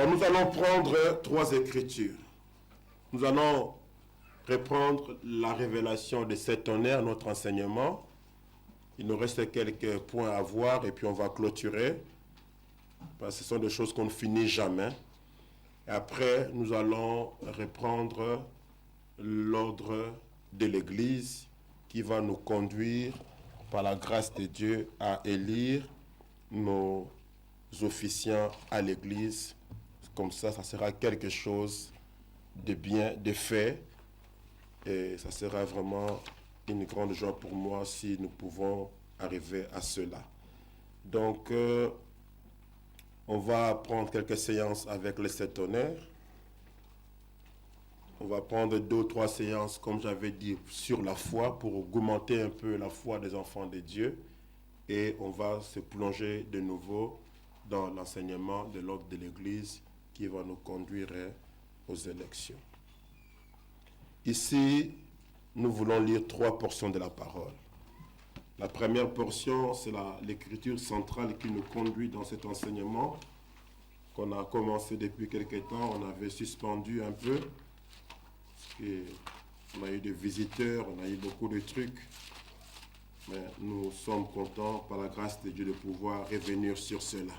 Nous allons prendre 3 écritures. Nous allons reprendre la révélation de cet tonnerre, notre enseignement. Il nous reste quelques points à voir et puis on va clôturer. Parce que ce sont des choses qu'on ne finit jamais. Et après, nous allons reprendre l'ordre de l'Église qui va nous conduire, par la grâce de Dieu, à élire nos officiants à l'Église. Comme ça sera quelque chose de bien, de fait. Et ça sera vraiment une grande joie pour moi si nous pouvons arriver à cela. Donc, on va prendre quelques séances avec les 7 tonnerres. On va prendre 2 ou 3 séances, comme j'avais dit, sur la foi pour augmenter un peu la foi des enfants de Dieu. Et on va se plonger de nouveau dans l'enseignement de l'ordre de l'Église qui va nous conduire aux élections. Ici, nous voulons lire 3 portions de la parole. La première portion, c'est l'écriture centrale qui nous conduit dans cet enseignement qu'on a commencé depuis quelque temps. On avait suspendu un peu. On a eu des visiteurs, on a eu beaucoup de trucs. Mais nous sommes contents, par la grâce de Dieu, de pouvoir revenir sur cela.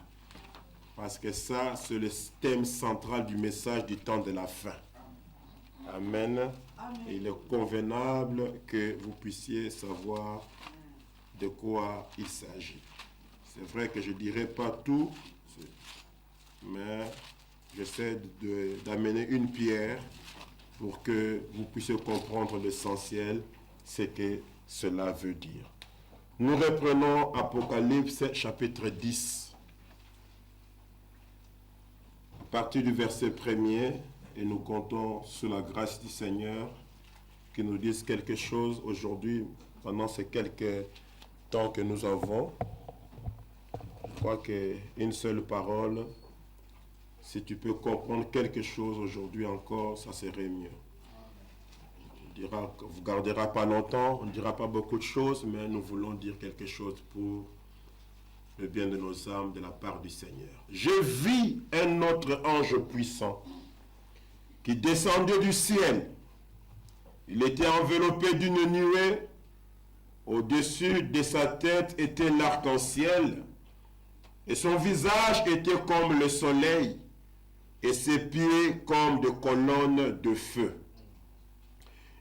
Parce que ça, c'est le thème central du message du temps de la fin. Amen. Amen. Et il est convenable que vous puissiez savoir de quoi il s'agit. C'est vrai que je ne dirai pas tout, mais j'essaie d'amener une pierre pour que vous puissiez comprendre l'essentiel, ce que cela veut dire. Nous reprenons Apocalypse chapitre 10, à partir du verset 1er, et nous comptons sur la grâce du Seigneur qui nous dise quelque chose aujourd'hui, pendant ces quelques temps que nous avons. Je crois qu'une seule parole, si tu peux comprendre quelque chose aujourd'hui encore, ça serait mieux. Vous ne garderez pas longtemps, on ne dira pas beaucoup de choses, mais nous voulons dire quelque chose pour le bien de nos âmes de la part du Seigneur. Je vis un autre ange puissant qui descendait du ciel. Il était enveloppé d'une nuée. Au-dessus de sa tête était l'arc-en-ciel, et son visage était comme le soleil, et ses pieds comme des colonnes de feu.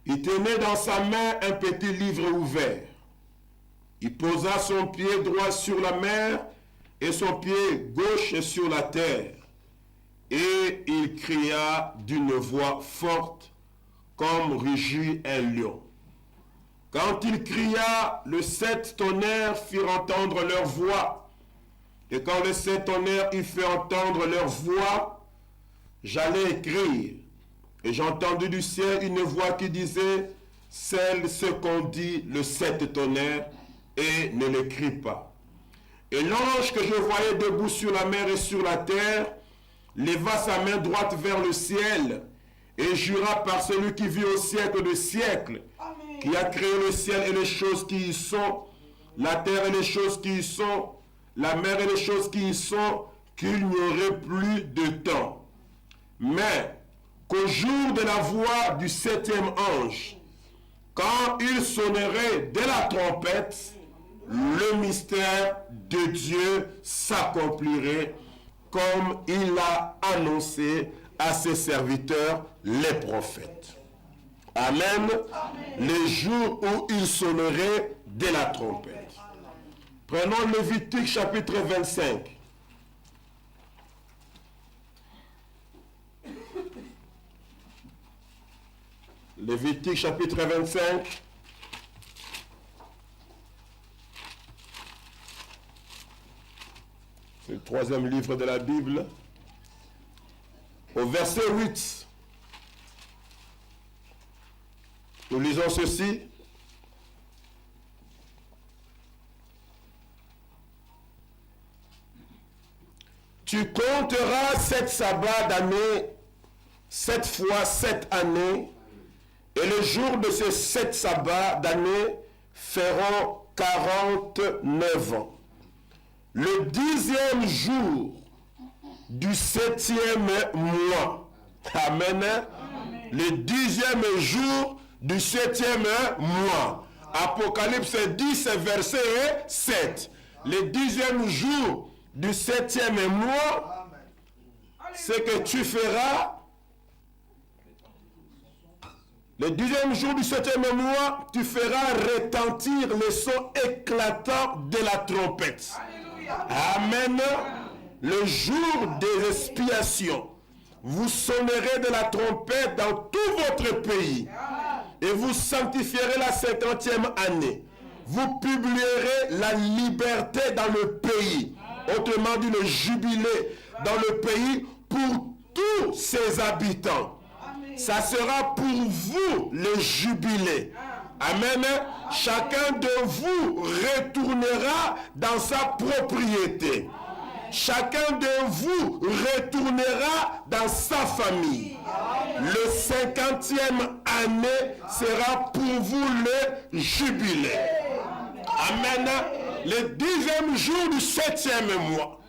Il tenait dans sa main un petit livre ouvert. Il posa son pied droit sur la mer et son pied gauche sur la terre. Et il cria d'une voix forte, comme rugit un lion. Quand il cria, les 7 tonnerres firent entendre leur voix. Et quand les 7 tonnerres y firent entendre leur voix, j'allais écrire. Et j'ai entendu du ciel une voix qui disait, scelle ce qu'ont dit les 7 tonnerres et ne l'écris pas. Et l'ange que je voyais debout sur la mer et sur la terre, leva sa main droite vers le ciel et jura par celui qui vit au siècle de siècles, qui a créé le ciel et les choses qui y sont, la terre et les choses qui y sont, la mer et les choses qui y sont, qu'il n'y aurait plus de temps. Mais qu'au jour de la voix du 7e ange, quand il sonnerait de la trompette, le mystère de Dieu s'accomplirait comme il l'a annoncé à ses serviteurs, les prophètes. Amen. Amen. Les jours où il sonnerait de la trompette. Prenons Lévitique chapitre 25. Lévitique chapitre 25. C'est le 3e livre de la Bible. Au verset 8. Nous lisons ceci. Tu compteras 7 sabbats d'année, 7 fois 7 années, et les jours de ces 7 sabbats d'année feront 49 ans. Le 10e jour du 7e mois. Amen. Le 10e jour du 7e mois. Apocalypse 10, verset 7. Le 10e jour du 7e mois, ce que tu feras, le 10e jour du 7e mois, tu feras retentir le son éclatant de la trompette. Amen. Le jour des expiations, vous sonnerez de la trompette dans tout votre pays et vous sanctifierez la 50e année. Vous publierez la liberté dans le pays, autrement dit le jubilé dans le pays pour tous ses habitants. Ça sera pour vous le jubilé. Amen. Chacun de vous retournera dans sa propriété. Chacun de vous retournera dans sa famille. Le 50e année sera pour vous le jubilé. Amen. Le 10e jour du 7e mois.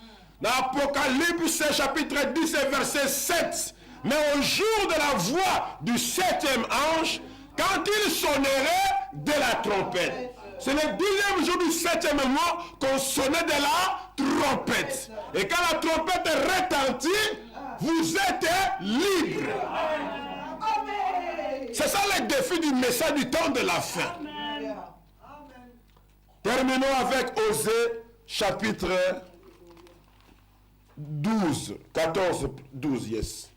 Dans Apocalypse chapitre 10 verset 7. Mais au jour de la voix du 7e ange, quand il sonnerait de la trompette. C'est le 10e jour du 7e mois qu'on sonnait de la trompette. Et quand la trompette retentit, vous êtes libres. C'est ça le défi du message du temps de la fin. Terminons avec Osée chapitre 12, 14, 12, yes.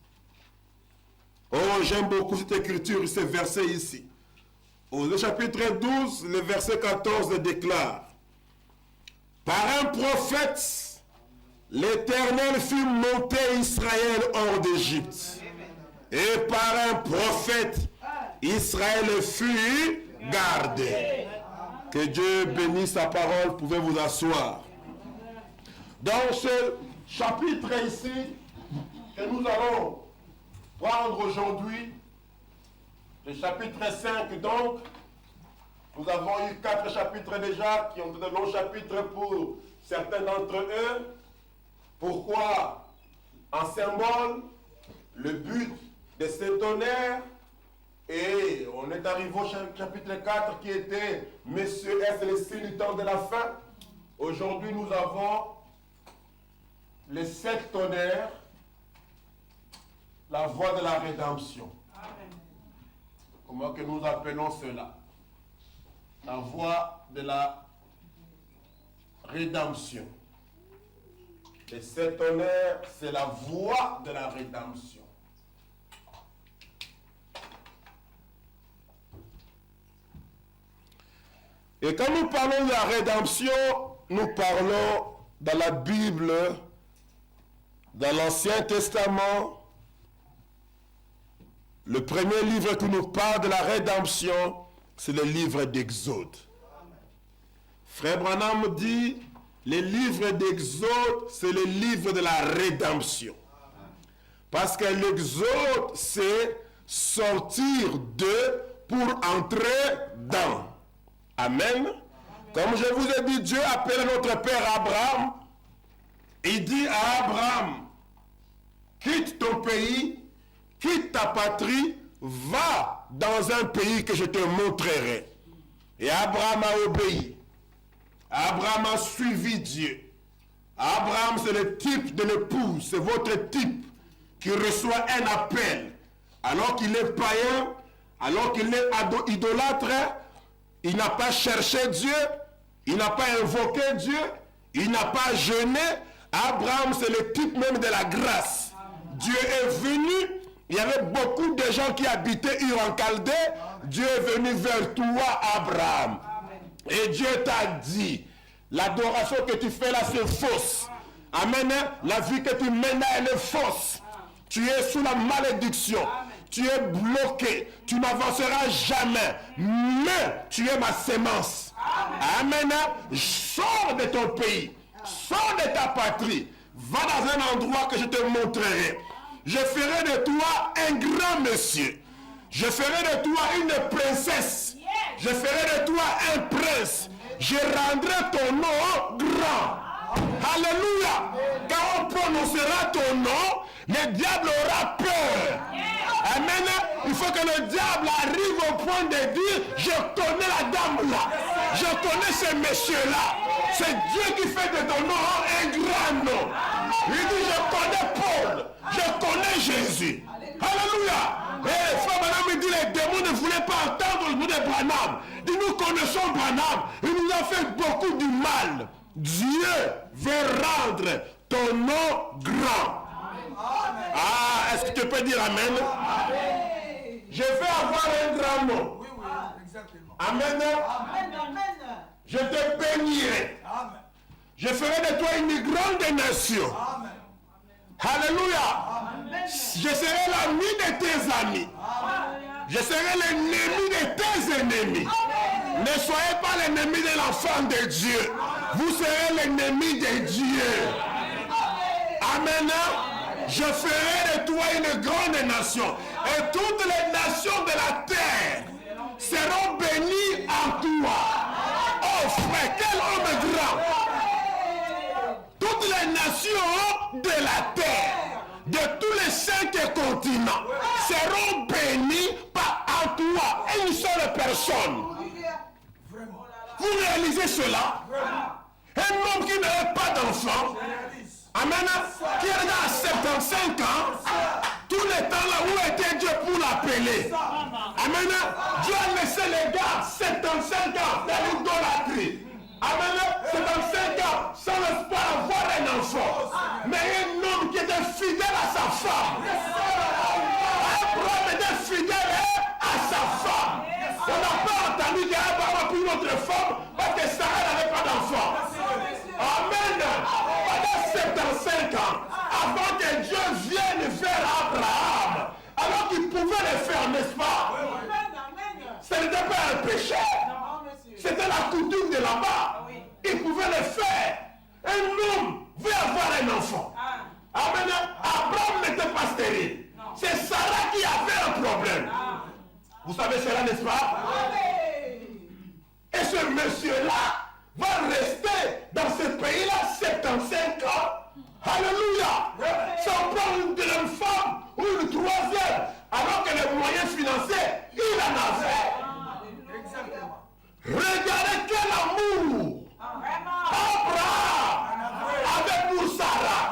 Oh, j'aime beaucoup cette écriture, ce verset ici. Osée chapitre 12, le verset 14 déclare: par un prophète, l'Éternel fit monter Israël hors d'Égypte. Et par un prophète, Israël fut gardé. Que Dieu bénisse sa parole, pouvez vous asseoir. Dans ce chapitre ici, que nous allons prendre aujourd'hui, le chapitre 5 donc, nous avons eu 4 chapitres déjà, qui ont été de longs chapitres pour certains d'entre eux. Pourquoi? En symbole, le but de ce tonnerre. Et on est arrivé au chapitre 4 qui était « Messieurs, est-ce le signe du temps de la fin ?» Aujourd'hui, nous avons les 7 tonnerres, la voie de la rédemption. Amen. Comment que nous appelons cela? La voie de la rédemption. Les 7 tonnerres, c'est la voie de la rédemption. Et quand nous parlons de la rédemption, nous parlons dans la Bible, dans l'Ancien Testament. Le premier livre qui nous parle de la rédemption, c'est le livre d'Exode. Frère Branham dit, le livre d'Exode, c'est le livre de la rédemption. Parce que l'Exode, c'est sortir de pour entrer dans. Amen. Comme je vous ai dit, Dieu appelle notre père Abraham. Il dit à Abraham, quitte ton pays, quitte ta patrie, va dans un pays que je te montrerai. Et Abraham a obéi. Abraham a suivi Dieu. Abraham, c'est le type de l'épouse, c'est votre type qui reçoit un appel. Alors qu'il est païen, alors qu'il est idolâtre, il n'a pas cherché Dieu, il n'a pas invoqué Dieu, il n'a pas jeûné. Abraham, c'est le type même de la grâce. Dieu est venu, il y avait beaucoup de gens qui habitaient Ur en Chaldée. Dieu est venu vers toi, Abraham. Et Dieu t'a dit, l'adoration que tu fais là, c'est fausse. Amen. La vie que tu mènes là, elle est fausse. Tu es sous la malédiction. Tu es bloqué. Tu n'avanceras jamais. Mais tu es ma sémence. Amen. Sors de ton pays. Sors de ta patrie. Va dans un endroit que je te montrerai. Je ferai de toi un grand monsieur. Je ferai de toi une princesse. Je ferai de toi un prince. Je rendrai ton nom grand. Alléluia. Quand on prononcera ton nom, le diable aura peur. Amen. Il faut que le diable arrive au point de dire, je connais la dame là. Je connais ce monsieur-là. C'est Dieu qui fait de ton nom un grand nom. Il dit, je connais Paul. Je connais Jésus. Alléluia. Et frère Branham me dit, les démons ne voulaient pas entendre le mot de Branham. Il dit, nous connaissons Branham. Il nous a fait beaucoup du mal. Dieu veut rendre ton nom grand. Ah, est-ce que tu peux dire Amen? Je vais avoir un grand nom. Oui, exactement. Amen. Je te bénirai. Je ferai de toi une grande nation. Alléluia. Je serai l'ami de tes amis. Je serai l'ennemi de tes ennemis. Ne soyez pas l'ennemi de l'enfant de Dieu. Vous serez l'ennemi de Dieu. Amen. Je ferai de toi une grande nation. Et toutes les nations de la terre seront bénies en toi. Oh frère, quel homme grand. Toutes les nations de la terre, de tous les 5 continents, seront bénies en toi. Une seule personne. Vous réalisez cela? Un homme qui n'avait pas d'enfant, amen, qui est à 75 ans, tout le temps là où était Dieu pour l'appeler. Amen. Dieu a laissé les gars 75 ans dans l'idolâtrie. Amen. 75 ans sans l'espoir d'avoir un enfant. Mais un homme qui était fidèle à sa femme. Abraham était fidèle à sa femme. On n'a pas entendu qu'Abraham a pris notre femme parce que Sarah n'avait pas d'enfant. Amen. Pendant 75 ans, avant que Dieu vienne vers Abraham, alors qu'il pouvait le faire, n'est-ce pas? Ce n'était pas un péché. C'était la coutume de là-bas. Il pouvait le faire. Un homme veut avoir un enfant. Amen. Abraham n'était pas stérile. C'est Sarah qui avait un problème. Vous savez cela, n'est-ce pas? Et ce monsieur-là va rester dans ce pays-là 75 ans. Alléluia. Sans prendre une deuxième femme ou une troisième, alors que les moyens financiers, il en avait. Regardez quel amour Abraham avait pour Sarah.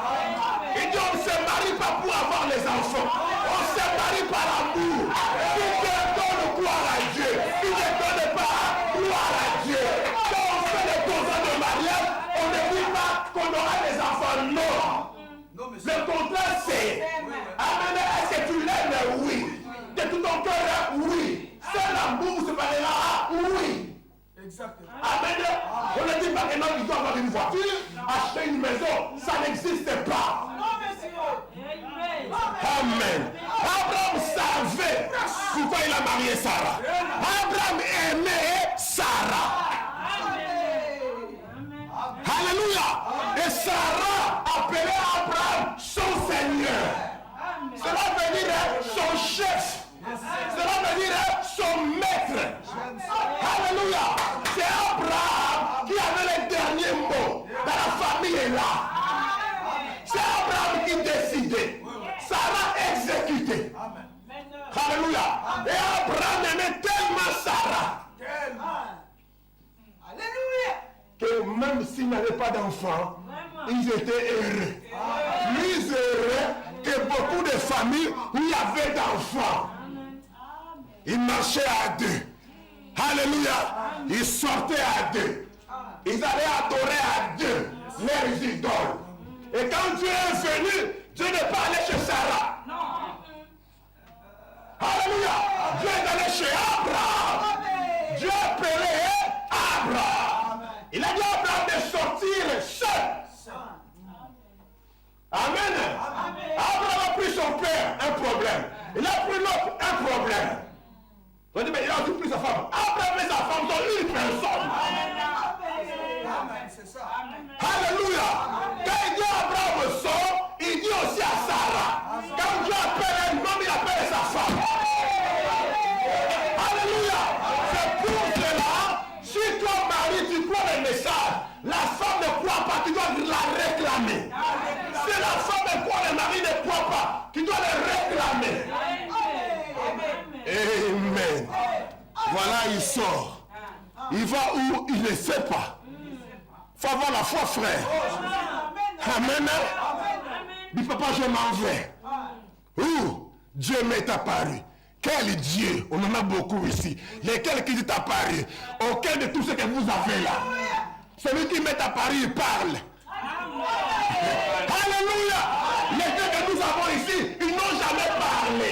Il dit, on ne se marie pas pour avoir les enfants. On se marie par amour. Qui te donne gloire à Dieu. Qui ne donne pas gloire à Dieu. Quand on fait les contrats de mariage, on ne dit pas qu'on aura des enfants. Non. Le contrat c'est, amen, est-ce que tu l'aimes? Oui. De tout ton cœur, oui. C'est l'amour, ce là oui. Exactement. Amen. On ne dit pas que non, il doit avoir une voiture, acheter une maison, ça n'existe pas. Amen. Abraham savait pourquoi il a marié Sarah. Abraham aimait Sarah. Alléluia. Et Sarah appelait Abraham son Seigneur. Cela veut dire son chef. Cela veut dire son maître. Alléluia. C'est Abraham qui avait les derniers mots dans la famille là. C'est Abraham qui décidait. Sarah exécutait. Alléluia. Et Abraham aimait tellement Sarah. Alléluia. Que même s'ils n'avaient pas d'enfants, ils étaient heureux. Plus heureux que beaucoup de familles où il y avait d'enfants. Ils marchaient à deux. Alléluia. Ils sortaient à deux. Ils allaient adorer à deux leurs idoles. Et quand Dieu est venu, Dieu n'est pas allé chez Sarah. Alléluia. Dieu est allé chez Abraham. Dieu a appelé Abraham. Il a dit à Abraham de sortir seul. Amen. Abraham a pris son père, un problème. Il a pris l'autre, un problème. On dit, mais il a aussi pris sa femme. Abraham et sa femme sont une personne. Alléluia. Quand il dit à Abraham sort, il dit aussi à Sarah. Quand Dieu appelle un homme, il appelle sa femme. Alléluia. C'est pour cela, si toi mari, tu crois le message, la femme ne croit pas, tu dois il sort, il va où il ne sait pas. Il faut avoir la foi, frère. Amen. Dis papa, je m'en vais. Où Dieu m'est apparu. Quel Dieu? On en a beaucoup ici. Lesquels qui est apparu? Aucun de tous ceux que vous avez là. Celui qui m'est apparu, il parle. Alléluia. Les deux que nous avons ici, ils n'ont jamais parlé.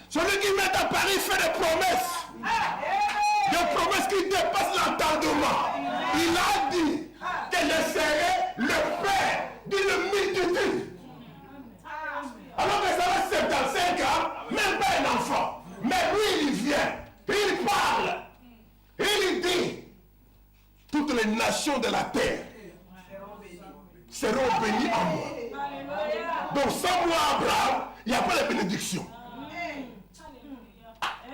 Celui qui m'est apparu fait des promesses. Des promesses qui dépassent l'entendement. Il a dit que je serai le père d'une multitude. Alors que ça va 75 ans, même pas un enfant. Mais lui, il vient, il parle, il dit, toutes les nations de la terre seront bénies en moi. Donc sans moi, Abraham, il n'y a pas de bénédiction.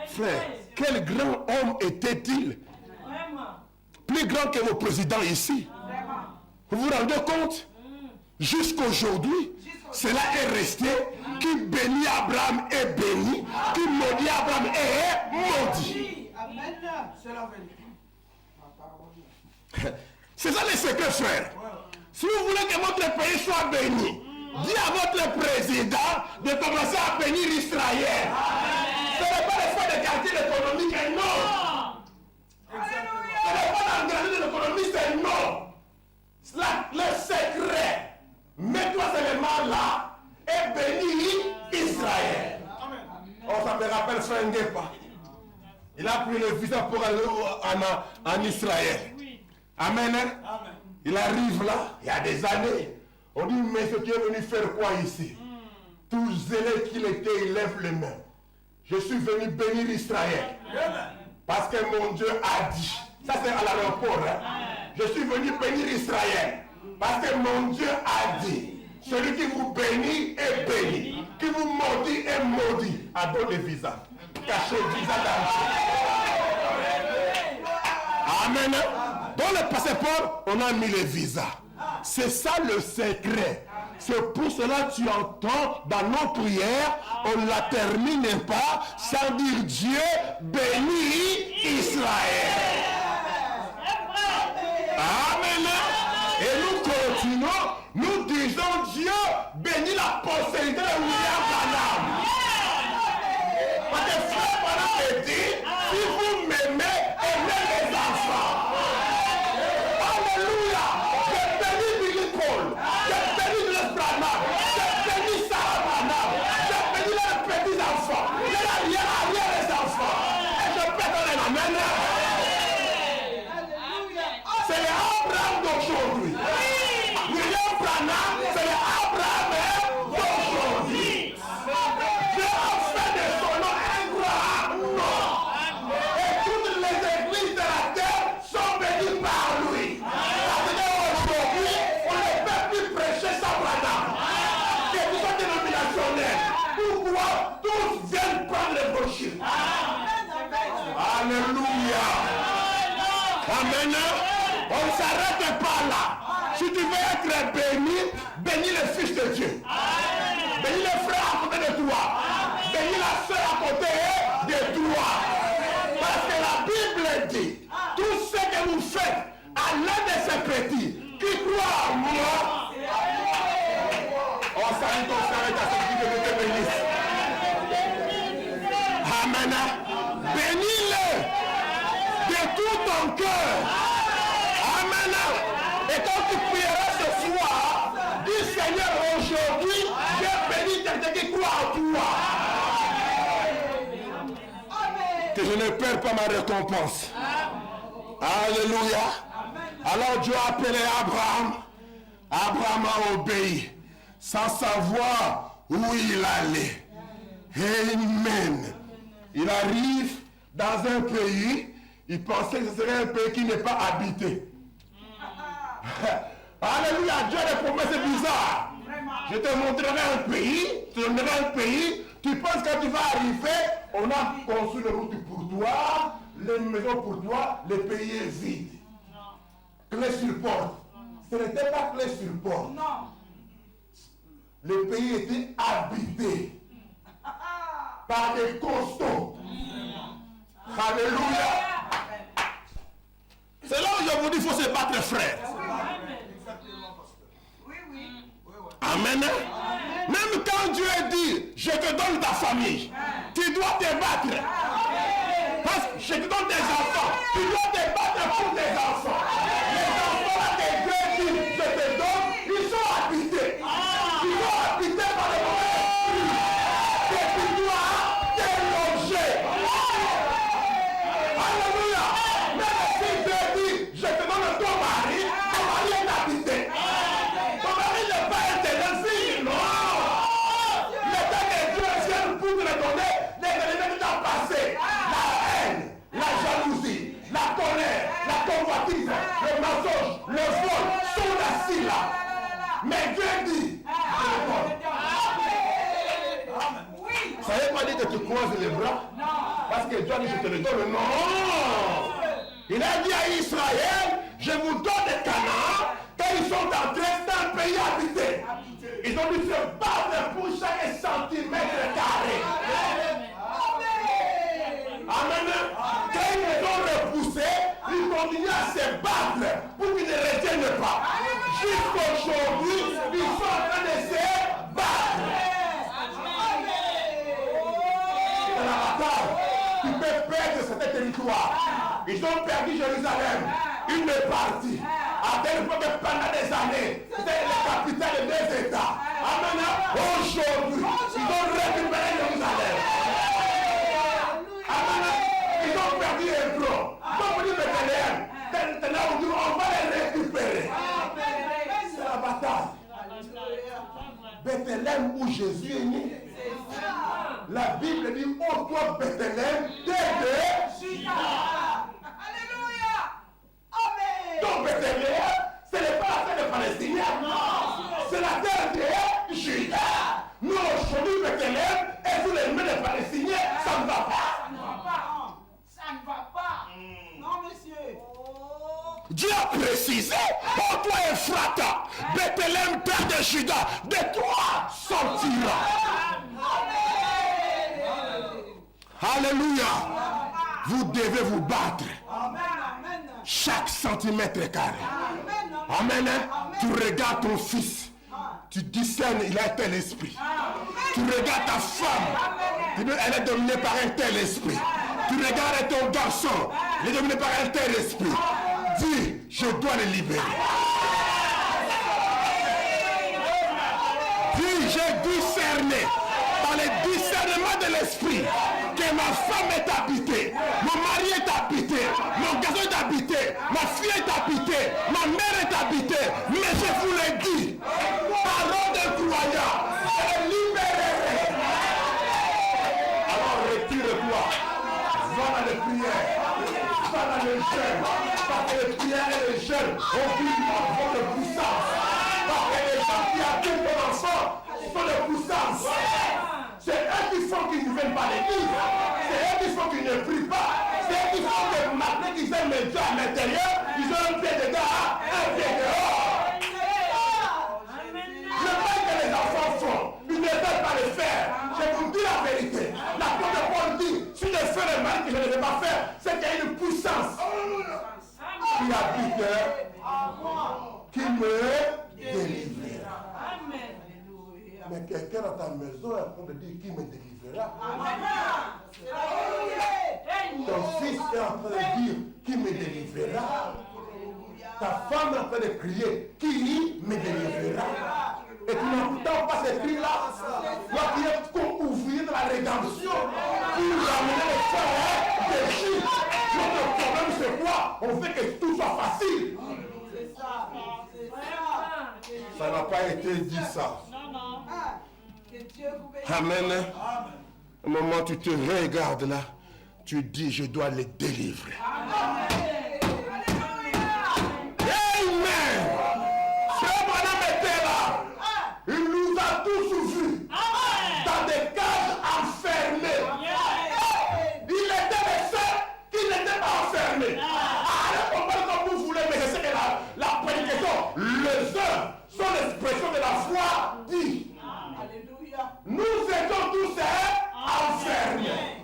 Frère, quel grand homme était-il? Plus grand que vos présidents ici. Vous vous rendez compte? Jusqu'aujourd'hui, cela est resté. Qui bénit Abraham est béni. Qui maudit Abraham est maudit. C'est ça les secrets, frère. Si vous voulez que votre pays soit béni, dites à votre président de commencer à bénir Israël. Ce n'est pas le fait de quartier économique, non. Ce n'est pas l'engagement de l'économie, c'est non. Le secret, mets-toi seulement là et bénis Israël. Oh, ça me rappelle Frère Ngepa. Il a pris le visa pour aller en Israël. Amen. Il arrive là, il y a des années. On dit, mais ce qui est venu faire quoi ici? Tout zélé qu'il était, il lève les mains. Je suis venu bénir Israël. Parce que mon Dieu a dit. Ça c'est à l'aéroport. Je suis venu bénir Israël. Parce que mon Dieu a dit. Celui qui vous bénit est béni. Qui vous maudit est maudit. Adore le visa. Cachez le visa dans le. Amen. Dans le passeport, on a mis le visa. C'est ça le secret. C'est pour cela que tu entends dans nos prières, on ne la termine pas sans dire Dieu bénit Israël. Amen. Et nous continuons, nous disons Dieu bénit la postérité de William Branham. Parce que frère Branham dit, si vous m'aimez, aimez les enfants. Alléluia. Je bénis Billy Paul. Je bénis les Branham. Je bénis Sarah Branham. Je bénis les petits enfants. Les arrière les enfants. Et je peux donner la main. C'est l'Abraham d'aujourd'hui. William Branham, c'est l'Abraham d'aujourd'hui. Dieu a fait de son nom un grand nom. Et toutes les églises de la terre sont bénies par lui. Parce qu'aujourd'hui, on ne peut plus prêcher sans Branham. C'est tout ça dénominationnel. Pourquoi tous viennent prendre les brochures? Alléluia. Amen. On ne s'arrête pas là. Si tu veux être béni, bénis le Fils de Dieu. Bénis le frère à côté de toi. Bénis la soeur à côté de toi. Parce que la Bible dit, tout ce que vous faites à l'un de ces petits qui croient en moi, on salue ton frère et ta soeur qui te bénisse. Amen. Bénis-le de tout ton cœur. Amen. Et quand tu prieras ce soir, dis Seigneur, aujourd'hui, je bénis quelqu'un qui croit en toi. Que je ne perds pas ma récompense. Alléluia. Alors Dieu a appelé Abraham. Abraham a obéi sans savoir où il allait. Amen. Il arrive dans un pays, il pensait que ce serait un pays qui n'est pas habité. Alléluia, Dieu a des promesses bizarres. Je te montrerai un pays, tu te donnerai un pays, tu penses que quand tu vas arriver, on a construit les routes pour toi, les maisons pour toi, le pays est vide. Clé sur porte. Ce n'était pas clé sur porte. Non. Le pays était habité par des costauds. Alléluia. C'est là où je vous dis, il faut se battre, frère. Amen. Même quand Dieu dit, je te donne ta famille, tu dois te battre. Parce que je te donne des enfants, tu dois te battre pour tes enfants. Les enfants là que Dieu dit, je te donne, ils sont habités. Ils sont habités par le mauvais esprit. Et tu dois te loger. Alléluia. Même si Dieu dit, je te donne ton mari est habité. Ton mari n'est pas intéressé. Pour te le donner, les éléments qui t'ont passé, la haine, la jalousie, la colère, la convoitise, le mensonge, le vol, sont assis là. Mais Dieu dit, ça ne veut pas dire que tu croises les bras, parce que Dieu a dit, je te le donne. Non! Il a dit à Israël, je vous donne le Canaan, quand ils sont entrés dans le pays habité. Ils ont dû se battre pour chaque centimètre carré. Amen. Quand ils les ont repoussés, ils continuent à se battre pour qu'ils ne retiennent pas. Jusqu'aujourd'hui, ils sont en train de se battre. Dans la bataille, tu peux perdre ce territoire. Ils ont perdu Jérusalem, une partie. À tel point que pendant des années, c'était la capitale des deux États. Amen. Aujourd'hui, ils ont récupéré Jérusalem. Amen. Ils ont perdu Hébron. Ils ont perdu Bethléem. Maintenant, on va les récupérer. C'est la bataille. Bethléem où Jésus est né. La Bible dit, ô toi Bethléem, t'es de Juda. Donc Bethléem, ce n'est pas la terre des Palestiniens. C'est la terre de Juda. Nous, aujourd'hui, Bethléem est sous les mains des Palestiniens. Ça ne va pas. Ça ne va pas. Non, monsieur. Dieu a précisé, oh toi Ephrata, Bethléem, terre de Juda, de toi sortira. Alléluia. Vous devez vous battre. Chaque centimètre carré. Amen. Tu regardes ton fils. Tu discernes, il a un tel esprit. Tu regardes ta femme. Elle est dominée par un tel esprit. Tu regardes ton garçon. Il est dominé par un tel esprit. Dis, je dois le libérer. Dis, j'ai discerné par le discernement de l'esprit que ma femme est habitée, mon mari est habité, mon garçon est habité, ma fille est habitée, ma mère est habitée. Mais je vous le dis, parole de croyant, je libérerai. Alors retire-toi, va dans les prières, va dans les jeûnes, parce que les prières et les jeûnes ont vu votre puissance. Parce que les gens qui habitent ton enfant sont de puissance. C'est eux qui font qu'ils ne viennent pas à l'église. C'est eux qui font qu'ils ne prient pas. C'est eux qui font que malgré qu'ils aiment le Dieu à l'intérieur, ils ont un pied dedans, un pied dehors. Le mal que les enfants font, ils ne veulent pas le faire. Je vous dis la vérité. L'apôtre Paul dit, si je fais le mal que je ne vais pas faire, c'est qu'il y a une puissance qui habite en moi, qui me délivrera. Amen. Mais quelqu'un dans ta maison est en train de dire qui me délivrera. Ton fils est en train de dire qui me délivrera. Ta femme est en train de crier qui me délivrera. Et tu n'entends pas ces cris-là. Toi qui es comme ouvrier de la rédemption, pour ramener les frères d'Égypte. Notre problème c'est quoi? On veut que tout soit facile. Ça n'a pas été dit ça. Amen. Au moment où tu te regardes là, tu dis je dois les délivrer. Amen. Ce bonhomme était là. Il nous a tous vus dans des cages enfermées. Il était le seul qui n'était pas enfermé. Allez comprendre comme vous voulez, mais je sais que la prédication, les uns sont l'expression de la foi dit. Nous étions tous enfermés.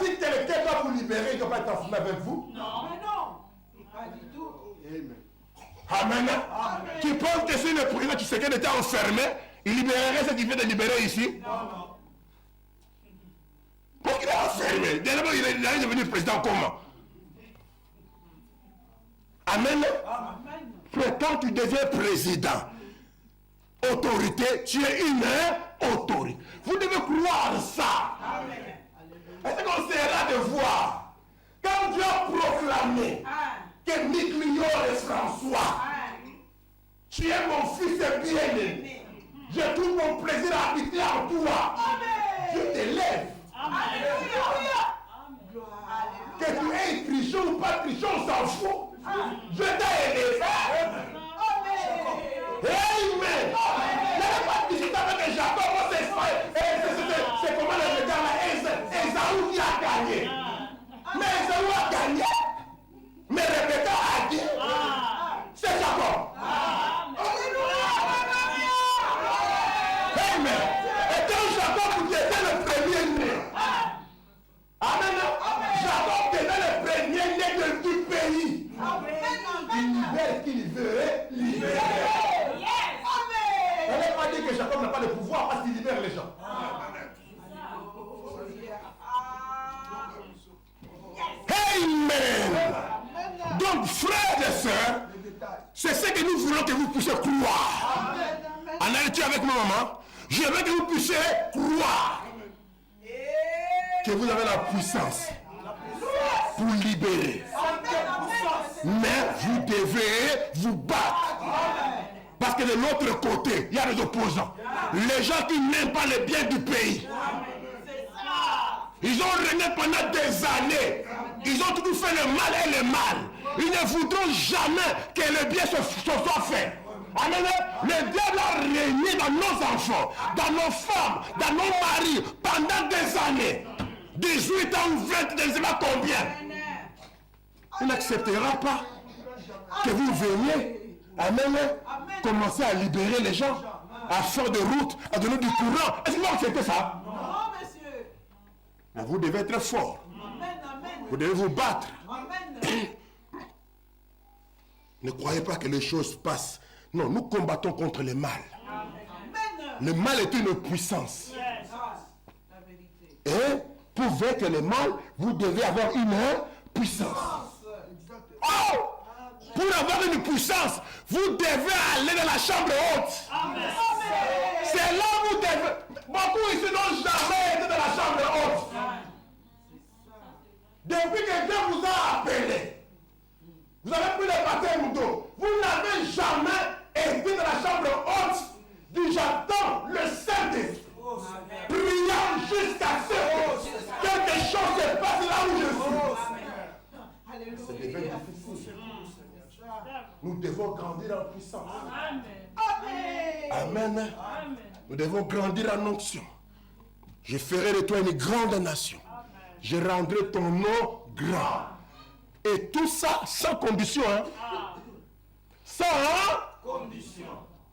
Si quelqu'un doit vous libéré, il ne doit pas être enfermé avec vous. Non, mais non. Pas du tout. Amen. Tu penses que si le président Tshisekedi était enfermé, il libérerait ce qu'il vient de libérer ici? Non. Pourquoi il est enfermé? Dernièrement, il est devenu président comment? Amen. Amen. Mais quand tu deviens président, autorité, tu es une autorité. Vous devez croire ça. Amen. Est-ce qu'on essaiera de voir quand Dieu a proclamé que Miklio et François, tu es mon fils bien-aimé, je trouve mon plaisir à habiter en toi. Je t'élève. Alléluia. Que tu aies triché ou pas triché, on s'en fout. Je t'ai élevé. Amen. N'allez pas discuter avec Jacob, c'est comment le regard là, Esaü qui a gagné. Mais Esaü a gagné. Mais Rebecca a dit, c'est Jacob. Amen. Et quand Jacob était le premier né, amen, Jacob était le premier né du pays. Il libère qui veut libérer. On n'a pas dit que Jacob n'a pas de pouvoir parce qu'il libère les gens. Amen. Donc, frères et sœurs, c'est ce que nous voulons que vous puissiez croire. En allez-tu avec moi, maman? Je veux que vous puissiez croire que vous avez la puissance pour libérer. Mais vous devez vous battre. Parce que de l'autre côté, il y a des opposants. Les gens qui n'aiment pas le bien du pays. Ils ont régné pendant des années. Ils ont toujours fait le mal et le mal. Ils ne voudront jamais que le bien se soit fait. Amen. Le diable a régné dans nos enfants, dans nos femmes, dans nos maris pendant des années. 18 ans ou 20, je ne sais pas combien. Il n'acceptera pas que vous veniez, amen, commencer à libérer les gens, à faire de route, à donner du courant. Est-ce que vous acceptez ça? Non, monsieur. Mais vous devez être fort. Amen, amen. Vous devez vous battre. Amen. Ne croyez pas que les choses passent. Non, nous combattons contre le mal. Amen. Le mal est une puissance. La vérité. Et pour vaincre le mal, vous devez avoir une puissance. Oh! Pour avoir une puissance, vous devez aller dans la chambre haute. C'est là où vous devez. Beaucoup ici n'ont jamais été dans la chambre haute. Depuis que Dieu vous a appelé, vous avez pris le baptême d'eau. Vous n'avez jamais été dans la chambre haute du j'attends le Saint-Esprit. Priant jusqu'à ce que quelque chose se passe là où je suis. C'est difficile. Nous devons grandir en puissance. Amen. Nous devons grandir en onction. Je ferai de toi une grande nation. Je rendrai ton nom grand. Et tout ça sans condition. Hein? Sans condition.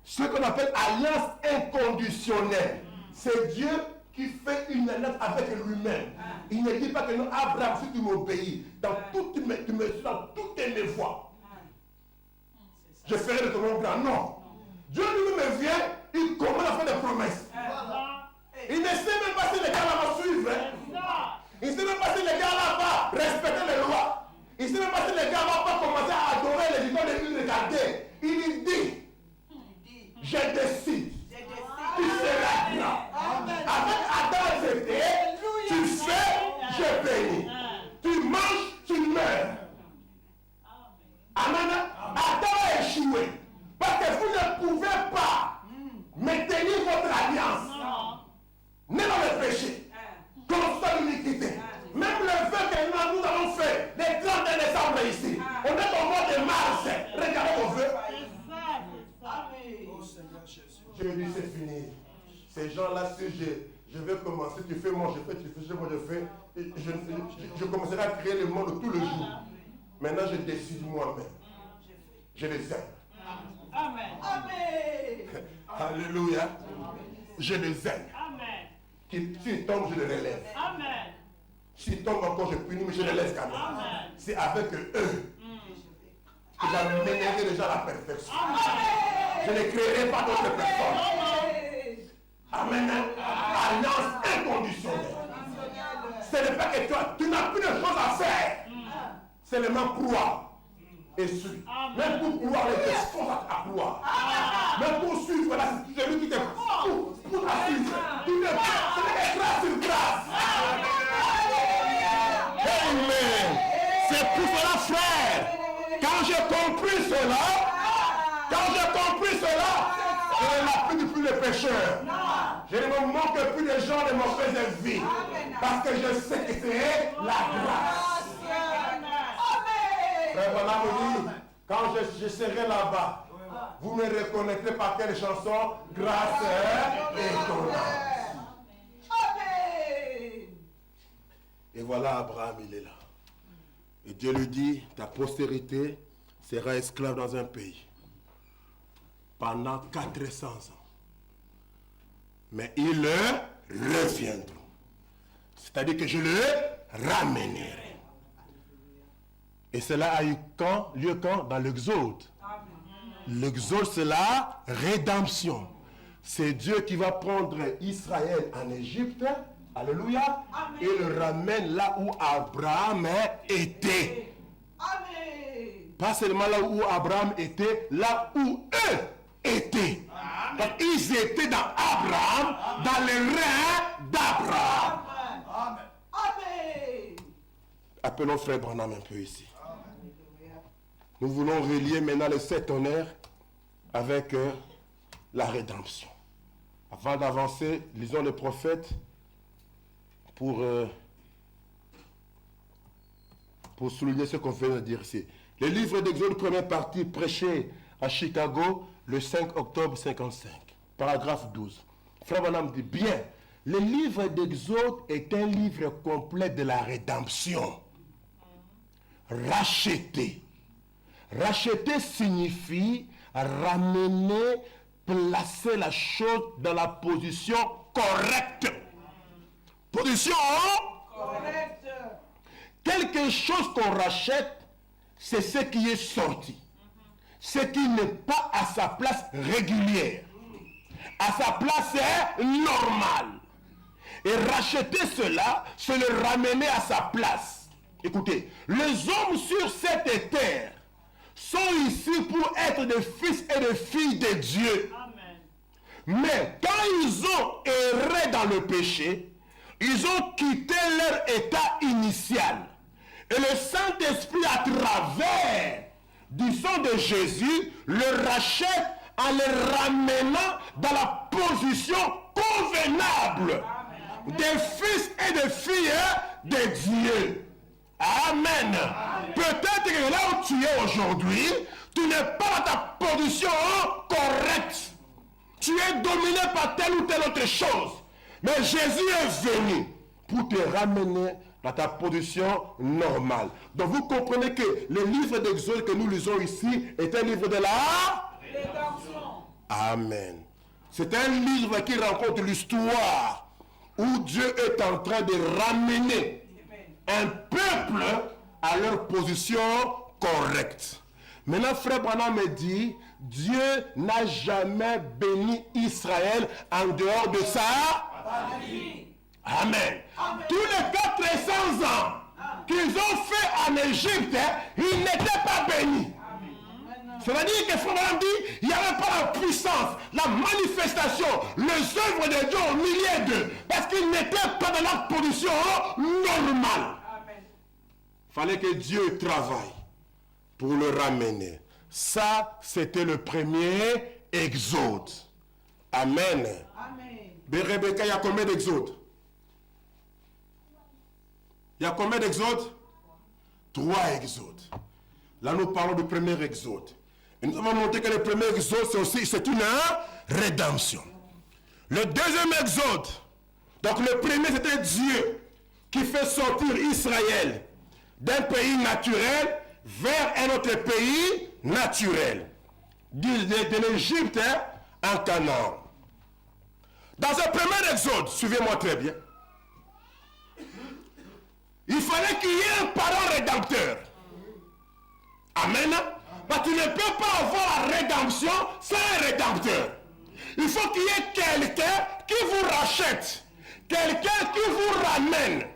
Ce qu'on appelle alliance inconditionnelle. C'est Dieu qui fait une alliance avec lui-même. Il ne dit pas que non, Abraham, si tu m'obéis, dans toutes mes voies, je ferai de ton nom grand. Non. Dieu lui-même vient, il commence à faire des promesses. Il ne sait même pas si les gars là vont suivre. Hein? Il ne sait même pas si les gars là vont respecter les lois. Il ne sait même pas si les gars vont pas commencer à adorer les idoles et puis regarder. Il dit, je décide. Tu seras grand. Avec Adam c'était, tu fais, je bénis. Tu manges, tu meurs. Amen. Adam a échoué. Parce que vous ne pouvez pas maintenir votre alliance. Né dans le péché. Constant l'iniquité. Même le vœu que nous avons fait, les 31 décembre ici. On est au mois de mars. Regardez vos vœux. Je dis c'est fini. Ces gens-là, si je vais commencer, tu fais moi, je fais, tu fais, moi, je fais. Je commencerai à créer le monde tous les jours. Maintenant, je décide moi-même. Je les aime. Amen. Amen. Alléluia. Je les aime. Amen. S'ils tombent, je les relève. Amen. s'ils tombent encore, je punis, mais je les laisse quand même. C'est avec eux que j'amènerai déjà la perfection. Je ne créerai pas d'autres personnes. Amen. Alliance inconditionnelle. Ce n'est pas que tu n'as plus de choses à faire. Seulement croire et suivre. Même pour croire, les personnes à croire. Même pour suivre, c'est celui qui te pour la suivre. Tu ne peux pas, c'est grâce sur grâce. Amen. C'est pour cela, frère. Quand j'ai compris cela, je n'ai plus de pécheurs. Je ne me manque plus de gens de mauvaise vie. Parce que je sais que c'est la grâce. Frère, voilà me dit, quand je serai là-bas, vous me reconnaîtrez par quelle chanson? Grâce et étonnante. Et voilà, Abraham, il est là. Et Dieu lui dit, ta postérité sera esclave dans un pays pendant 400 ans. Mais ils reviendront. C'est-à-dire que je le ramènerai. Et cela a eu lieu quand? Dans l'Exode. L'Exode, c'est la rédemption. C'est Dieu qui va prendre Israël en Égypte. Alléluia. Amen. Et le ramène là où Abraham était. Amen. Pas seulement là où Abraham était, là où eux étaient. Donc ils étaient dans Abraham, dans les reins d'Abraham. Amen. Amen. Appelons frère Branham un peu ici. Amen. Nous voulons relier maintenant les 7 honneurs avec la rédemption. Avant d'avancer, lisons les prophètes pour souligner ce qu'on vient de dire ici. Le livre d'Exode, première partie, prêché à Chicago le 5 octobre 55, paragraphe 12. Frère Branham dit bien, le livre d'Exode est un livre complet de la rédemption. Racheter. Racheter signifie ramener, placer la chose dans la position correcte. Position correcte. Quelque chose qu'on rachète, c'est ce qui est sorti. Ce qui n'est pas à sa place régulière. À sa place normale. Et racheter cela, c'est le ramener à sa place. Écoutez, les hommes sur cette terre sont ici pour être des fils et des filles de Dieu. Amen. Mais quand ils ont erré dans le péché, ils ont quitté leur état initial. Et le Saint-Esprit, à travers du sang de Jésus, le rachète en les ramenant dans la position convenable des fils et des filles de Dieu. Amen. Peut-être que là où tu es aujourd'hui, tu n'es pas dans ta position correcte. Tu es dominé par telle ou telle autre chose. Mais Jésus est venu pour te ramener dans ta position normale. Donc vous comprenez que le livre d'Exode que nous lisons ici est un livre de la rédemption. Amen. C'est un livre qui raconte l'histoire où Dieu est en train de ramener un peuple à leur position correcte. Maintenant, frère Branham me dit, Dieu n'a jamais béni Israël en dehors de ça. Amen. Amen. Tous les 400 ans qu'ils ont fait en Égypte, ils n'étaient pas bénis. C'est-à-dire que frère Branham dit, il n'y avait pas la puissance, la manifestation, les œuvres de Dieu au milieu d'eux, parce qu'ils n'étaient pas dans leur position normale. Il fallait que Dieu travaille pour le ramener. Ça, c'était le premier exode. Amen. Amen. Rebecca, il y a combien d'exodes? Il y a combien d'exodes? 3 exodes. Là, nous parlons du premier exode. Et nous avons montré que le premier exode, c'est une rédemption. Le deuxième exode, donc le premier, c'était Dieu qui fait sortir Israël d'un pays naturel vers un autre pays naturel. De l'Égypte en Canaan. Dans ce premier exode, suivez-moi très bien, Il fallait qu'il y ait un parent rédempteur. Amen. Parce que tu ne peux pas avoir la rédemption sans un rédempteur. Il faut qu'il y ait quelqu'un qui vous rachète. Quelqu'un qui vous ramène.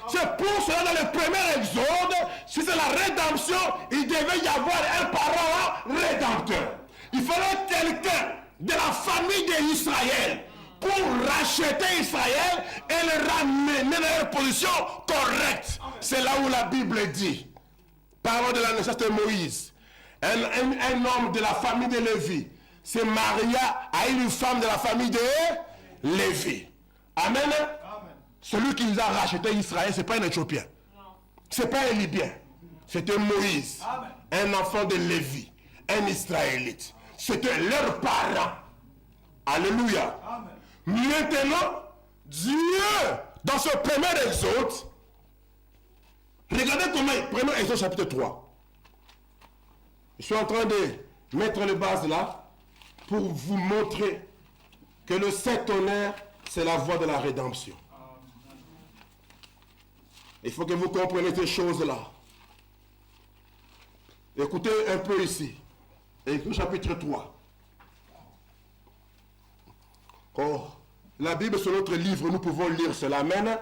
C'est pour cela dans le premier exode, si c'est la rédemption, il devait y avoir un parent rédempteur. Il fallait quelqu'un de la famille d'Israël pour racheter Israël et le ramener dans leur position correcte. C'est là où la Bible dit, parlant de la naissance de Moïse, un homme de la famille de Lévi, c'est Maria a eu une femme de la famille de Lévi. Amen. Celui qui nous a racheté Israël, ce n'est pas un Éthiopien. Ce n'est pas un Libyen. C'était Moïse, un enfant de Lévi, un Israélite. C'était leur parent. Alléluia. Maintenant, Dieu, dans ce premier exode, regardez comment, prenons Exode chapitre 3. Je suis en train de mettre les bases là pour vous montrer que le septonnaire, c'est la voie de la rédemption. Il faut que vous compreniez ces choses-là. Écoutez un peu ici. Exode chapitre 3. Oh, la Bible, c'est notre livre, nous pouvons lire cela. Amen.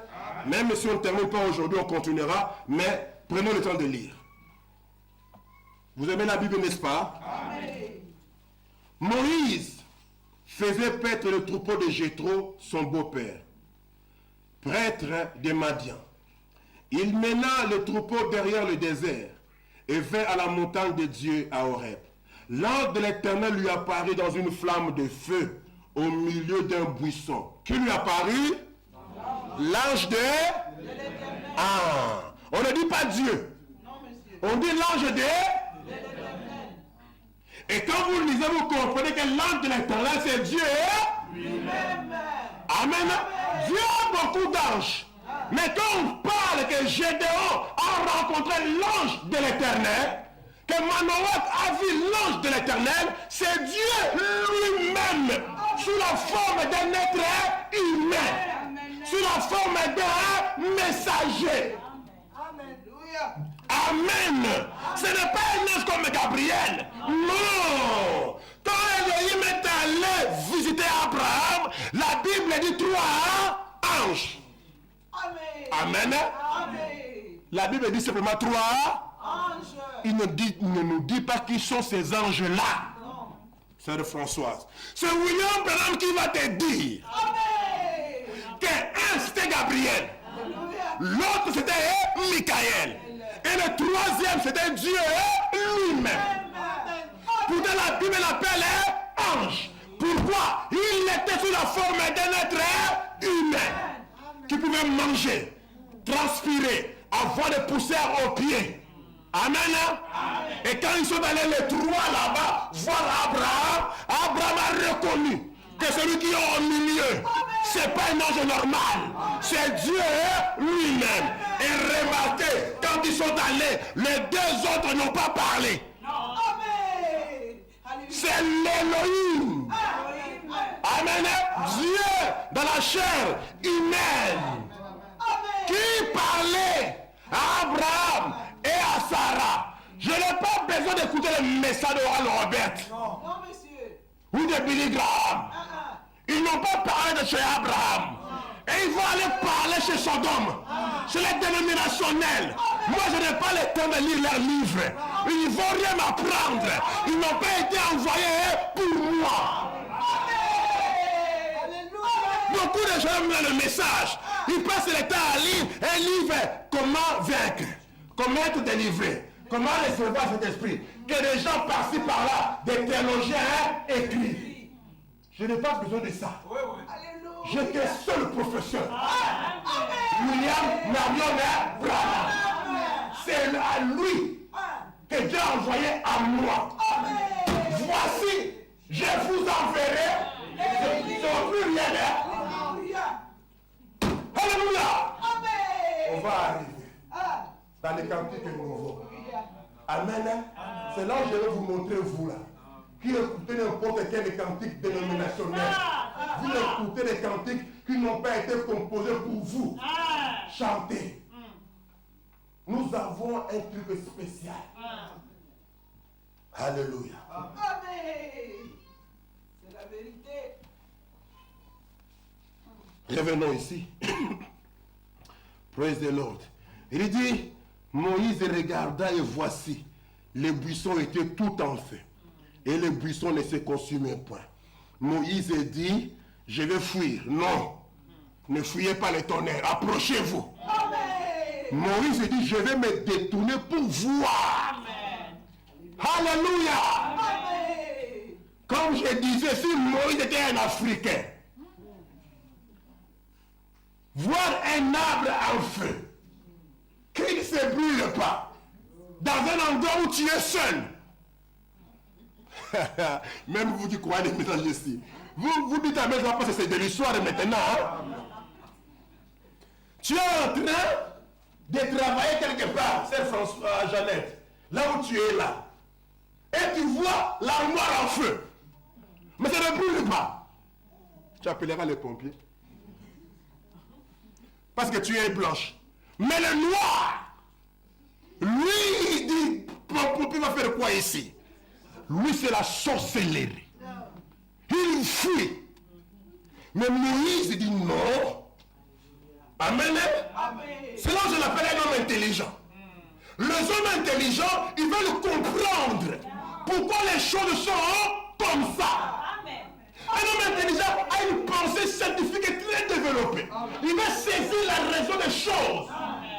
Même si on ne termine pas aujourd'hui, on continuera. Mais prenons le temps de lire. Vous aimez la Bible, n'est-ce pas? Amen. Moïse faisait paître le troupeau de Jéthro, son beau-père, prêtre de Madian. Il mena le troupeau derrière le désert et vint à la montagne de Dieu à Horeb. L'ange de l'Éternel lui apparut dans une flamme de feu au milieu d'un buisson. Qui lui apparut? L'ange de l'Éternel. Ah, on ne dit pas Dieu. On dit l'ange de l'Éternel. Et quand vous lisez, vous comprenez que l'ange de l'Éternel, c'est Dieu lui-même. Amen. Dieu a beaucoup d'anges. Mais quand on parle que Gédéon a rencontré l'ange de l'Éternel, que Manoach a vu l'ange de l'Éternel, c'est Dieu lui-même, sous la forme d'un être humain, sous la forme d'un messager. Amen. Ce n'est pas un ange comme Gabriel. Non. Quand Elohim est allé visiter Abraham, la Bible dit 3 anges. Amen. La Bible dit simplement 3 anges. Il ne nous dit pas qui sont ces anges-là. Sœur Françoise. C'est William Branham qui va te dire qu'un c'était Gabriel, l'autre c'était Michael, et le troisième c'était Dieu lui-même. Pourtant la Bible l'appelle ange. Pourquoi? Il était sous la forme d'un être humain qui pouvait manger, transpirer, avoir des poussières aux pieds. Amen. Et quand ils sont allés les 3 là-bas voir Abraham, Abraham a reconnu que celui qui est au milieu, c'est pas un ange normal, c'est Dieu lui-même. Et remarquez, quand ils sont allés, les 2 autres n'ont pas parlé. C'est l'Élohim. Amen. Dieu dans la chair humaine qui parlait à Abraham et à Sarah. Je n'ai pas besoin d'écouter le message de Oral Robert ou de Billy Graham. Ils n'ont pas parlé de chez Abraham. Et ils vont aller parler chez Sodome, chez les dénominationnels. Moi, je n'ai pas le temps de lire leurs livres. Ils ne vont rien m'apprendre. Ils n'ont pas été envoyés pour moi. Beaucoup de gens aiment le message. Ils passent le temps à lire un livre. Comment vaincre? Comment être délivré? Comment recevoir cet esprit? Que des gens par-ci par-là, des théologiens écrivent. Je n'ai pas besoin de ça. J'étais seul professeur. William Marion Branham. C'est à lui que Dieu a envoyé à moi. Voici, je vous enverrai. Je ne sais plus rien. Alléluia. On va arriver dans les cantiques nouveaux. Amen. C'est là où je vais vous montrer vous là. Qui écoutez n'importe quel cantique dénominationnel. Vous écoutez des cantiques qui n'ont pas été composés pour vous. Chantez. nous avons un truc spécial. Alléluia. Amen. C'est la vérité. Revenons ici. Praise the Lord. Il dit, Moïse regarda et voici, les buissons étaient tout en feu. Et les buissons ne se consumaient point. Moïse dit, je vais fuir. Non, ne fuyez pas le tonnerre, approchez-vous. Amen. Moïse dit, je vais me détourner pour voir. Amen. Alléluia. Amen. Comme je disais, si Moïse était un Africain, voir un arbre en feu, qu'il ne se brûle pas, dans un endroit où tu es seul. Même vous qui croyez les messages ici, vous dites à mes enfants que c'est de l'histoire maintenant. Hein? Tu es en train de travailler quelque part, c'est François Jeannette, là où tu es là. Et tu vois l'armoire en feu. Mais ça ne brûle pas. Tu appelleras les pompiers. Parce que tu es blanche. Mais le noir, lui, il dit, mon pompier va faire quoi ici? Lui, c'est la sorcellerie. Il fuit. Mais Moïse dit non. Amen. Amen. C'est là que je l'appelle un homme intelligent. Les hommes intelligents, ils veulent comprendre pourquoi les choses sont comme ça. Amen. Un homme intelligent a une pensée scientifique et très développée. Il va saisir la raison des choses.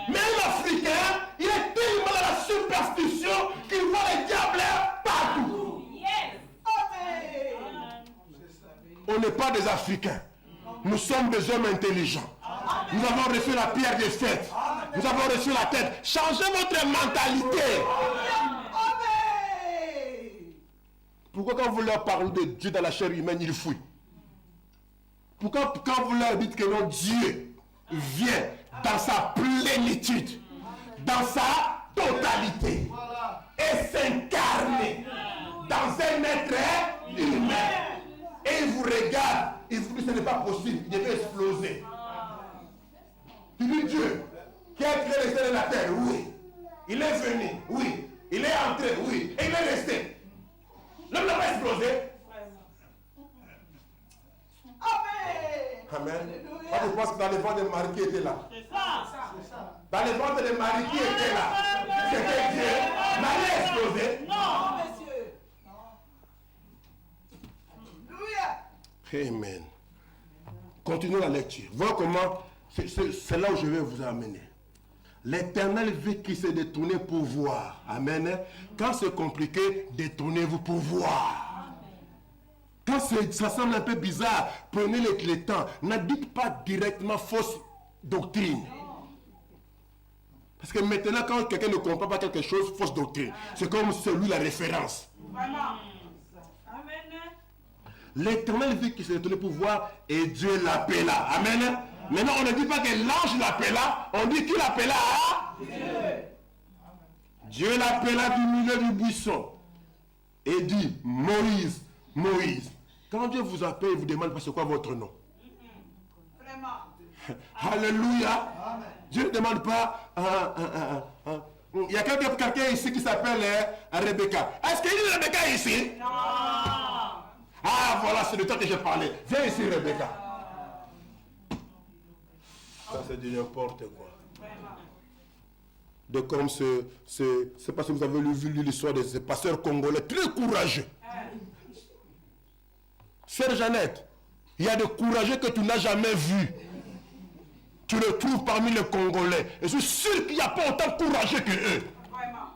Mais un Africain, il est tellement dans la superstition qu'il voit les diables partout. Yes. Amen. On n'est pas des Africains. Nous sommes des hommes intelligents. Nous avons reçu la pierre des fêtes. Nous avons reçu la tête. Changez votre mentalité. Amen. Pourquoi quand vous leur parlez de Dieu dans la chair humaine, ils fuient? Pourquoi quand vous leur dites que non, Dieu vient dans sa plénitude, dans sa totalité, et s'incarne dans un être humain, et il vous regarde, il vous dit ce n'est pas possible, il devait exploser. Tu dis Dieu, qui a créé les cieux et la terre, oui. Il est venu, oui. Il est entré, oui. Et il est resté. L'homme n'a pas explosé. Amen. Amen. Alléluia. Moi, je pense que dans les ventres de Marie qui était là. C'est ça. Dans les ventres de Marie qui était là. C'était Dieu. Marie a explosé. Non, monsieur. Alléluia. Amen. Continuons la lecture. Voilà comment, c'est là où je vais vous amener. L'Éternel veut qu'il se détourne pour voir. Amen. Quand c'est compliqué, détournez-vous pour voir. Quand ça semble un peu bizarre, prenez les temps. Ne dites pas directement fausse doctrine. Parce que maintenant, quand quelqu'un ne comprend pas quelque chose, fausse doctrine. C'est comme celui la référence. Vraiment. Amen. L'Éternel veut qu'il se détourne pour voir et Dieu l'appela. Amen. Maintenant, on ne dit pas que l'ange l'appela, on dit qu'il l'appela à Dieu l'appela du milieu du buisson et dit, Moïse, Moïse. Quand Dieu vous appelle, il vous demande pas c'est quoi votre nom. Vraiment. Alléluia. Dieu ne demande pas. Il y a quelqu'un ici qui s'appelle Rebecca. Est-ce qu'il y a Rebecca ici? Non. Ah, voilà, c'est de toi que j'ai parlé. Viens ici, Rebecca. Ça, c'est du n'importe quoi. De comme c'est parce que vous avez vu l'histoire de ces pasteurs congolais très courageux. Sœur Jeannette, il y a des courageux que tu n'as jamais vus. Tu le trouves parmi les Congolais. Et je suis sûr qu'il n'y a pas autant courageux que eux. Vraiment.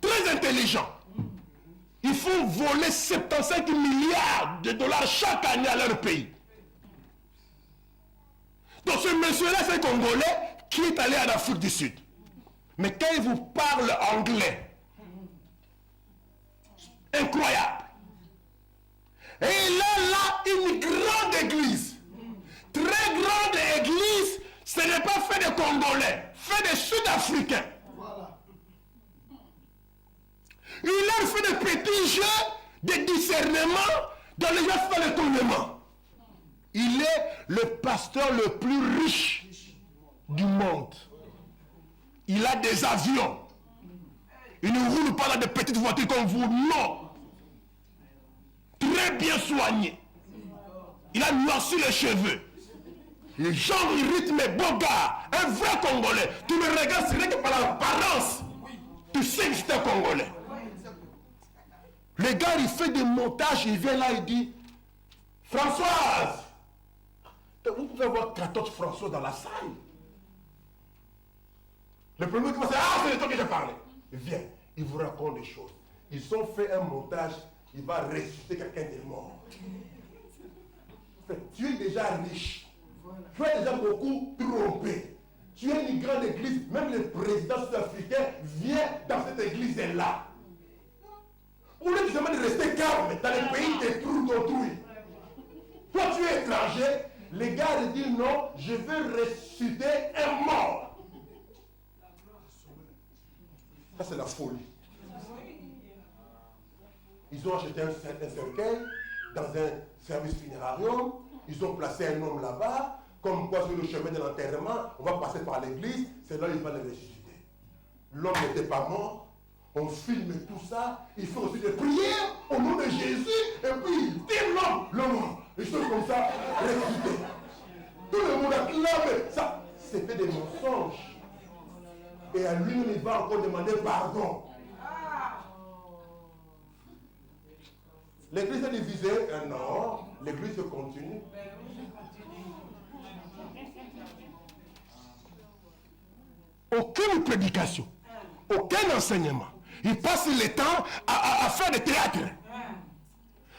Très intelligents. Ils font voler 75 milliards de dollars chaque année à leur pays. Donc ce monsieur-là, c'est un Congolais qui est allé en Afrique du Sud. Mais quand il vous parle anglais, incroyable. Et il a là une grande église. Très grande église, ce n'est pas fait de Congolais, fait de Sud-Africains. Il a fait de petits jeux de discernement dans les gens font l'étonnement. Il est le pasteur le plus riche du monde. Il a des avions. Il ne roule pas dans des petites voitures comme vous. Non. Très bien soigné. Il a noirci les cheveux. Les gens, il rythme, beau gars. Un vrai Congolais. Tu le regardes, c'est rien que par l'apparence. Tu sais que c'est un Congolais. Le gars, il fait des montages. Il vient là, il dit, Françoise. Vous pouvez avoir 14 François dans la salle. Le premier qui va dire, ah, c'est de toi que j'ai parlé. Viens, il vous raconte des choses. Ils ont fait un montage, il va ressusciter quelqu'un des morts. Tu es déjà riche. Tu es déjà beaucoup trompé. Tu es une grande église, même le président sud-africain vient dans cette église-là. Au lieu justement de rester calme dans les pays des trous d'autrui. Toi, tu es étranger. Les gars disent non, je veux ressusciter un mort. Ça, c'est la folie. Ils ont acheté un cercueil dans un service funérarium. Ils ont placé un homme là-bas. Comme quoi, sur le chemin de l'enterrement, on va passer par l'église. C'est là qu'il va le ressusciter. L'homme n'était pas mort. On filme tout ça. Il fait aussi des prières au nom de Jésus. Et puis, il tire l'homme. Ils sont comme ça, ressuscités. Tout le monde acclame. Ça, c'était des mensonges. Et à lui, il va encore demander pardon. L'église est divisée. Non, l'église continue. Aucune prédication, aucun enseignement. Il passe le temps à faire des théâtres.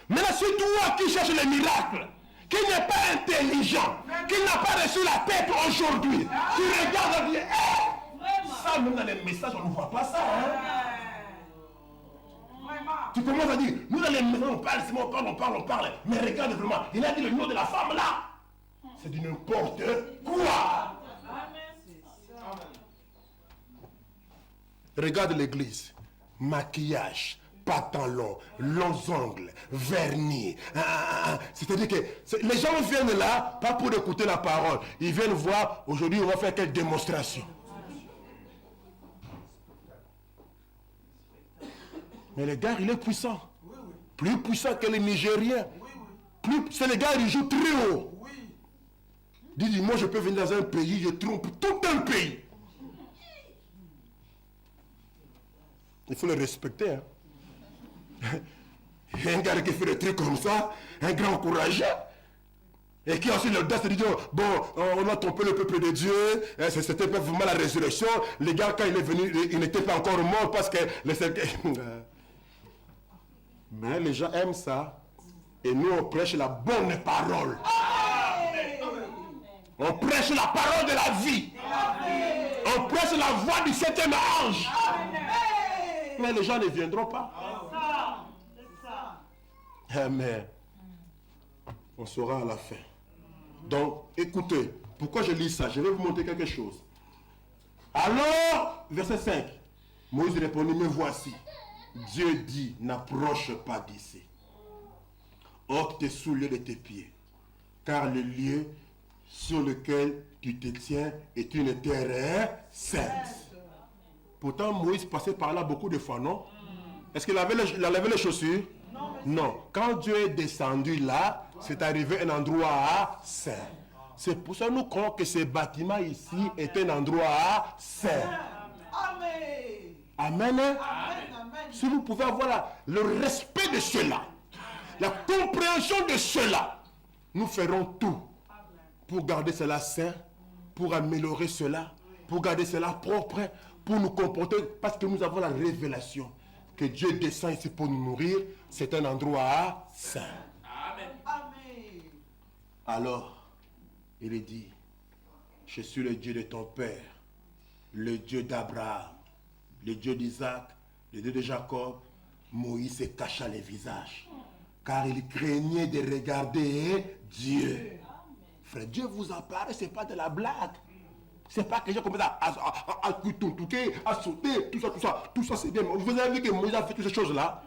Mais là, c'est toi qui cherches les miracles, qui n'est pas intelligent, qui n'a pas reçu la tête aujourd'hui. Tu regardes et dis, ça, même dans les messages, on ne voit pas ça. Tu commences à dire, nous dans les messages, on parle. Mais regarde vraiment, il a dit le nom de la femme là. C'est du n'importe quoi. Regarde l'église. Maquillage, pantalon, longs ongles, vernis. C'est-à-dire que les gens viennent là, pas pour écouter la parole. Ils viennent voir, aujourd'hui, on va faire quelle démonstration. Mais le gars, il est puissant. Plus puissant que les Nigériens. C'est le gars, il joue très haut. Dis, moi, je peux venir dans un pays, je trompe tout un pays. Il faut le respecter. Un gars qui fait des trucs comme ça, un grand courageux, et qui a aussi l'audace de dire, bon, on a trompé le peuple de Dieu, c'était pas vraiment la résurrection. Les gars, quand il est venu, il n'était pas encore mort parce que... Mais les gens aiment ça, et nous, on prêche la bonne parole. On prêche la parole de la vie. On prêche la voix du septième ange. Mais les gens ne viendront pas. Mais on saura à la fin. Donc, écoutez, pourquoi je lis ça? Je vais vous montrer quelque chose. Alors, verset 5. Moïse répondit, me voici. Dieu dit, n'approche pas d'ici. Ôte tes souliers de tes pieds. Car le lieu sur lequel tu te tiens est une terre sainte. Pourtant, Moïse passait par là beaucoup de fois, non? Est-ce qu'il avait les chaussures? Non. Quand Dieu est descendu là, c'est arrivé un endroit saint. C'est pour ça que nous croyons que ce bâtiment ici est un endroit saint. Amen. Amen. Si vous pouvez avoir le respect de cela, la compréhension de cela, nous ferons tout pour garder cela saint, pour améliorer cela, pour garder cela propre, pour nous comporter, parce que nous avons la révélation que Dieu descend ici pour nous nourrir. C'est un endroit saint. Amen. Alors, il est dit, je suis le Dieu de ton père, le Dieu d'Abraham, le Dieu d'Isaac, le Dieu de Jacob. Moïse se cacha les visages, car il craignait de regarder Dieu. Frère, Dieu vous apparaît, ce n'est pas de la blague. C'est pas que les gens commencent à touquer, à sauter, tout ça c'est bien. Vous avez vu que Moïse a fait toutes ces choses-là.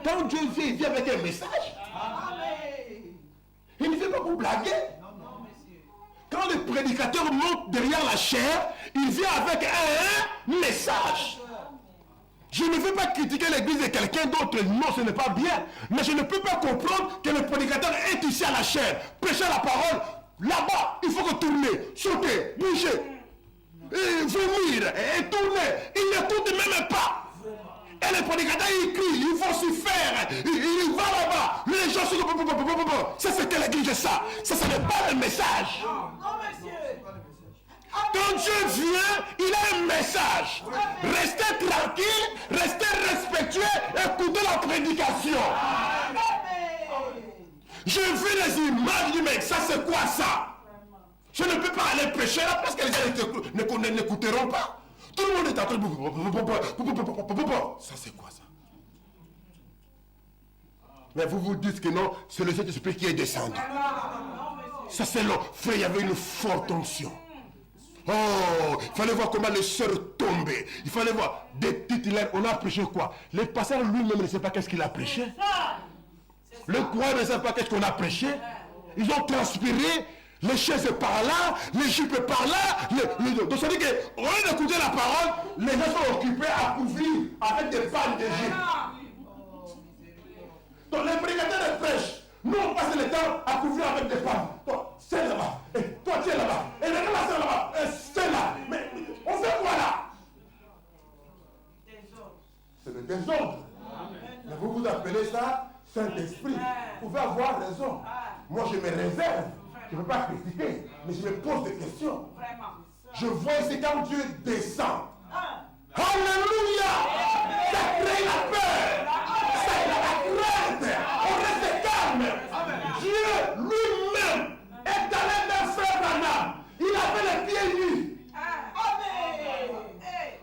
Quand Dieu vient, il vient avec un message. Il ne vient pas pour blaguer. quand le prédicateur monte derrière la chair, il vient avec un message. Je ne veux pas critiquer l'église de quelqu'un d'autre, non, ce n'est pas bien. Mais je ne peux pas comprendre que le prédicateur est ici à la chair, prêcher la parole. Là-bas, il faut que tourner, sauter, bouger, vomir et tourner. Il n'écoute même pas. Et le prédicateur, il crie, il faut s'y faire. Il va là-bas. Les gens sont... Ça, c'est que l'église de ça. Ça, ce n'est pas le message. Non, monsieur. Quand Dieu vient, il a un message. Restez tranquille, restez respectueux, écoutez la prédication. Je vis les images du mec, ça c'est quoi ça? Je ne peux pas aller prêcher là parce que les gens n'écouteront pas. Tout le monde est en train de... Ça c'est quoi ça? Mais vous vous dites que non, c'est le Saint-Esprit qui est descendu. Ça c'est long. Frère, il y avait une forte onction. Oh, il fallait voir comment les sœurs tombaient. Il fallait voir des titulaires. On a prêché quoi? Le pasteur lui-même ne sait pas qu'est-ce qu'il a prêché. Le croyant ne sait pas qu'est-ce qu'on a prêché. Ils ont transpiré. Les chaises par là, les jupes par là. Donc ça veut dire qu'au lieu d'écouter la parole, les gens sont occupés à couvrir avec des pannes de jupes. Donc les prédicateurs de prêche, nous on passe le temps à couvrir avec des pannes. Toi, c'est là-bas. Et toi, tu es là-bas. Et les gens c'est là-bas. Et c'est là. Mais on fait quoi là? C'est le désordre. Mais vous vous appelez ça Saint-Esprit. Vous pouvez avoir raison. Moi je me réserve. Je ne veux pas critiquer, mais je me pose des questions. Je vois ici quand Dieu descend. Alléluia! Ça crée la peur. Ça crée la crainte. On reste calme. Dieu lui-même est allé vers frère Branham. Il avait les pieds nus.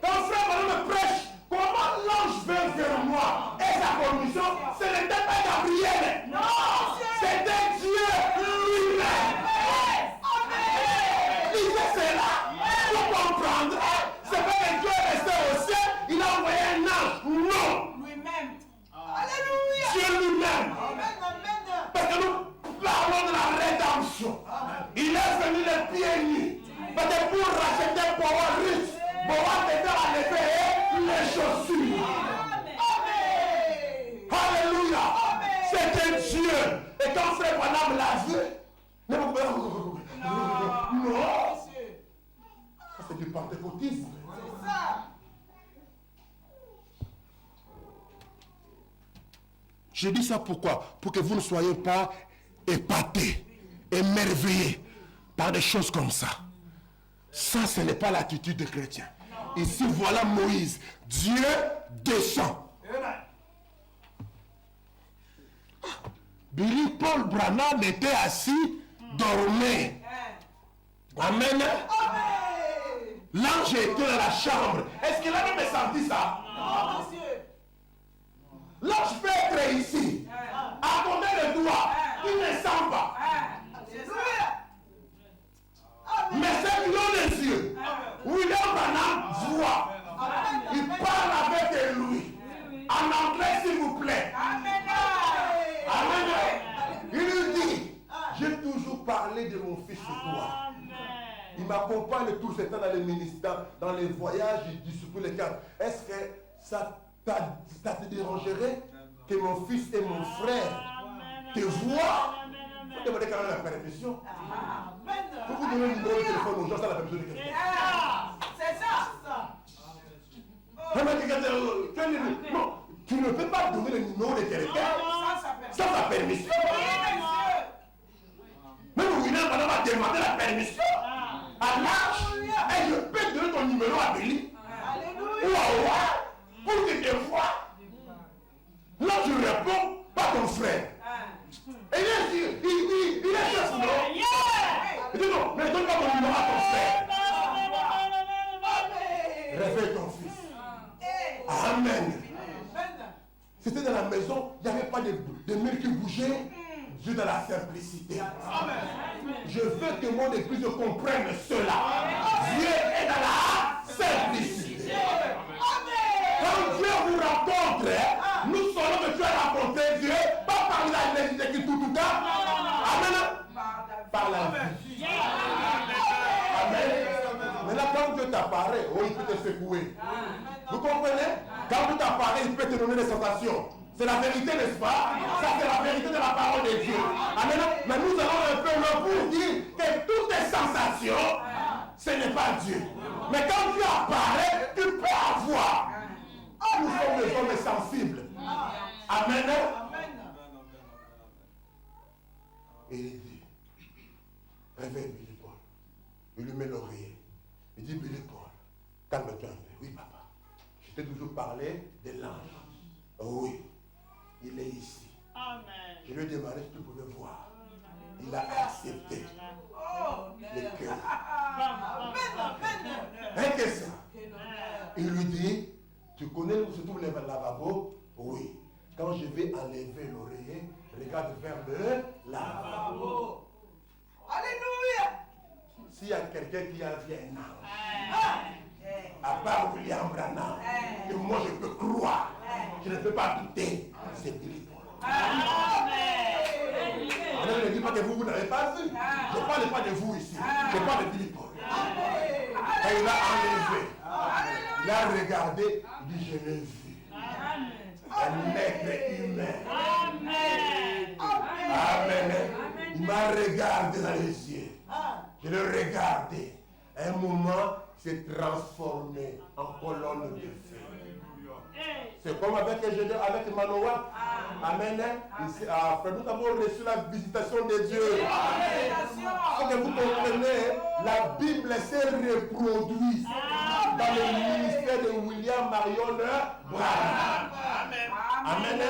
Quand frère Branham me prêche, comment l'ange vient vers moi et sa commission, ce n'était pas Gabriel. Non! C'était Dieu lui-même. C'est là. Vous comprendrez. C'est pas que Dieu est resté au ciel, il a envoyé un ange. Non. Lui-même. Alléluia. Dieu lui-même. Amen. Parce que nous parlons de la rédemption. Il est venu les pieds nus. Parce que pour racheter Boaz riche, Boaz devait enlever les chaussures. Alléluia. C'était Dieu. Et quand frère Branham l'a vu, non. Ça c'est du pentecôtisme. C'est ça. Je dis ça pourquoi? Pour que vous ne soyez pas épatés, émerveillés par des choses comme ça. Ça, ce n'est pas l'attitude des chrétiens. Ici, voilà Moïse. Dieu descend. Billy Paul Branham était assis, dormait. Amen. L'ange était dans la chambre. Est-ce qu'il a même senti ça? Non, monsieur. L'ange peut être ici. À combien de doigts? Il ne sent pas. Mais ceux qui ont les yeux, William Branham voit. Il parle avec lui. En anglais, s'il vous plaît. Amen. Il lui dit, j'ai toujours parlé de mon fils sur toi. Il m'accompagne tout ce temps dans les ministères, dans les voyages, il discipline les cadres. Est-ce que ça te dérangerait que mon fils et mon frère te voient? Il faut demander quand même la permission. Faut vous donner le numéro de téléphone aux gens sans la permission de quelqu'un. C'est ça. Non, tu ne peux pas donner le numéro de quelqu'un sans sa permission. Même William Branham a demandé la permission à l'âge. Et je peux donner ton numéro à Billy ou à Owa pour qu'il te voie. Là, je réponds, pas ton frère. Et il est chef, non? Il dit non, mais donne pas ton numéro à ton frère. Réveille ton fils. Amen. C'était dans la maison, il n'y avait pas de murs qui bougeaient. Dieu dans la simplicité. Je veux que mon église comprenne cela. Dieu est dans la simplicité. Quand Dieu vous rencontre, nous saurons que tu as rencontré Dieu, pas par la nécessité qui tout cas. Amen. Par la vie. Dieu t'apparaît, oh, il peut te secouer. Vous comprenez? Quand Dieu t'apparaît, il peut te donner des sensations. C'est la vérité, n'est-ce pas? Ça, c'est la vérité de la parole de Dieu. Amen. Mais nous avons un peu là pour dire que toutes les sensations, ce n'est pas Dieu. Mais quand Dieu apparaît, tu peux avoir. Ah, nous sommes des hommes sensibles. Amen. Et il dit, réveille Billy Paul. Il lui met l'oreiller. Il dit, Billy Paul, calme-toi un peu. Oui, papa. Je t'ai toujours parlé de l'ange. Oh, oui, il est ici. Amen. Je lui ai demandé si tu pouvais voir. Il a accepté le cœur. Et qu'est-ce que ça? Il lui dit, tu connais où se trouve le lavabo? Oui. Quand je vais enlever l'oreiller, regarde vers le lavabo. Alléluia. S'il y a quelqu'un qui a vu un ange, à part William Branham, que moi je peux croire, je ne peux pas douter, c'est Billy Paul. Alors ne dis pas que vous n'avez pas vu. Je ne parle pas de vous ici, je parle de Billy Paul. Et il a enlevé, il a regardé, il dit je l'ai vu. Un être humain. Amen. Il m'a regardé dans les yeux. Je l'ai regardé. À un moment, il s'est transformé en colonne de feu. C'est comme avec Manoah. Amen. Nous avons reçu la visitation de Dieu. Ce que vous comprenez, la Bible s'est reproduite dans le ministère de William Marion Branham. Amen.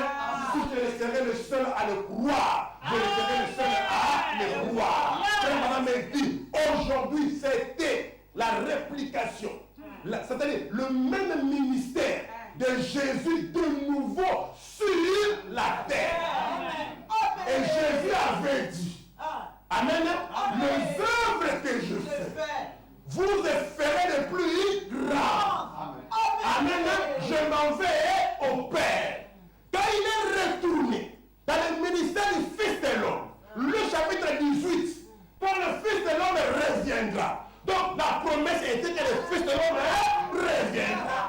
Si je serai le seul à le croire, je serai le seul à le croire. Frère Madame me dit, aujourd'hui c'était la réplication. C'est-à-dire le même ministère de Jésus de nouveau sur la terre. Et Jésus avait dit, amen, les œuvres que je fais, vous les ferez de plus grandes. Amen, je m'en vais au Père. Quand il est retourné dans le ministère du Fils de l'homme, le chapitre 18, quand le Fils de l'homme reviendra. Donc la promesse était que le Fils de l'homme reviendra.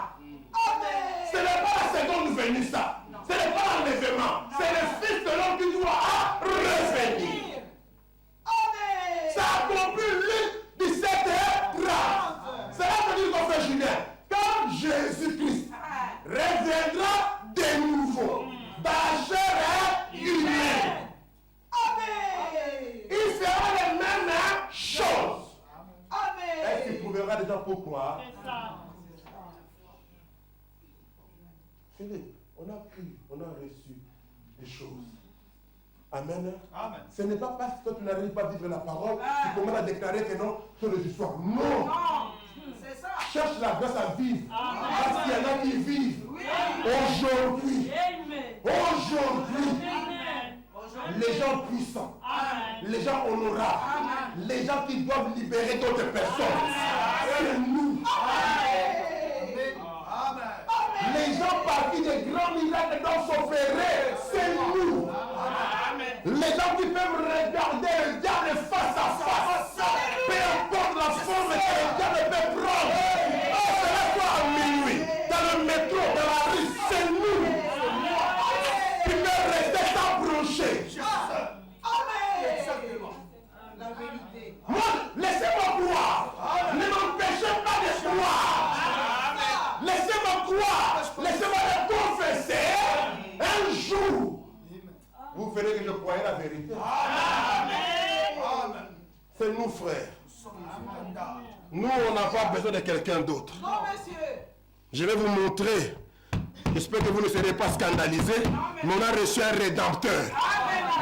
Ce n'est pas la seconde venue ça. Ce n'est pas l'enlèvement. C'est le Fils de l'homme qui doit revenir. Ça accomplit lui 17h30. Cela veut dire qu'on fait Julien. Quand Jésus-Christ reviendra de nouveau, dans la chair humaine, il fera les mêmes choses. Est-ce qu'il prouvera déjà pourquoi? Philippe, on a cru, on a reçu des choses. Amen. Amen. Ce n'est pas parce que tu n'arrives pas à vivre la parole que tu commences à déclarer que non, sur les histoires. Non. C'est ça. Cherche la grâce à vivre. Parce qu'il y en a qui vivent. Aujourd'hui. Aujourd'hui. Les gens puissants. Les gens honorables. Les gens qui doivent libérer d'autres personnes. C'est nous. Les gens partis des grands miracles dont s'opérer, c'est nous. Les gens qui peuvent regarder le diable face à face, peu importe la forme que le diable peut prendre. C'est la fois à minuit, dans le métro, dans la rue, c'est nous. Qui peuvent rester s'approcher. La vérité. Moi, laissez-moi croire. Ne m'empêchez pas de croire. Laissez-moi croire. Laissez-moi le confesser. Un jour, vous verrez que je croyais la vérité. Amen. C'est nous, frères. Nous, on n'a pas besoin de quelqu'un d'autre. Non, monsieur. Je vais vous montrer. J'espère que vous ne serez pas scandalisés. Mais on a reçu un rédempteur.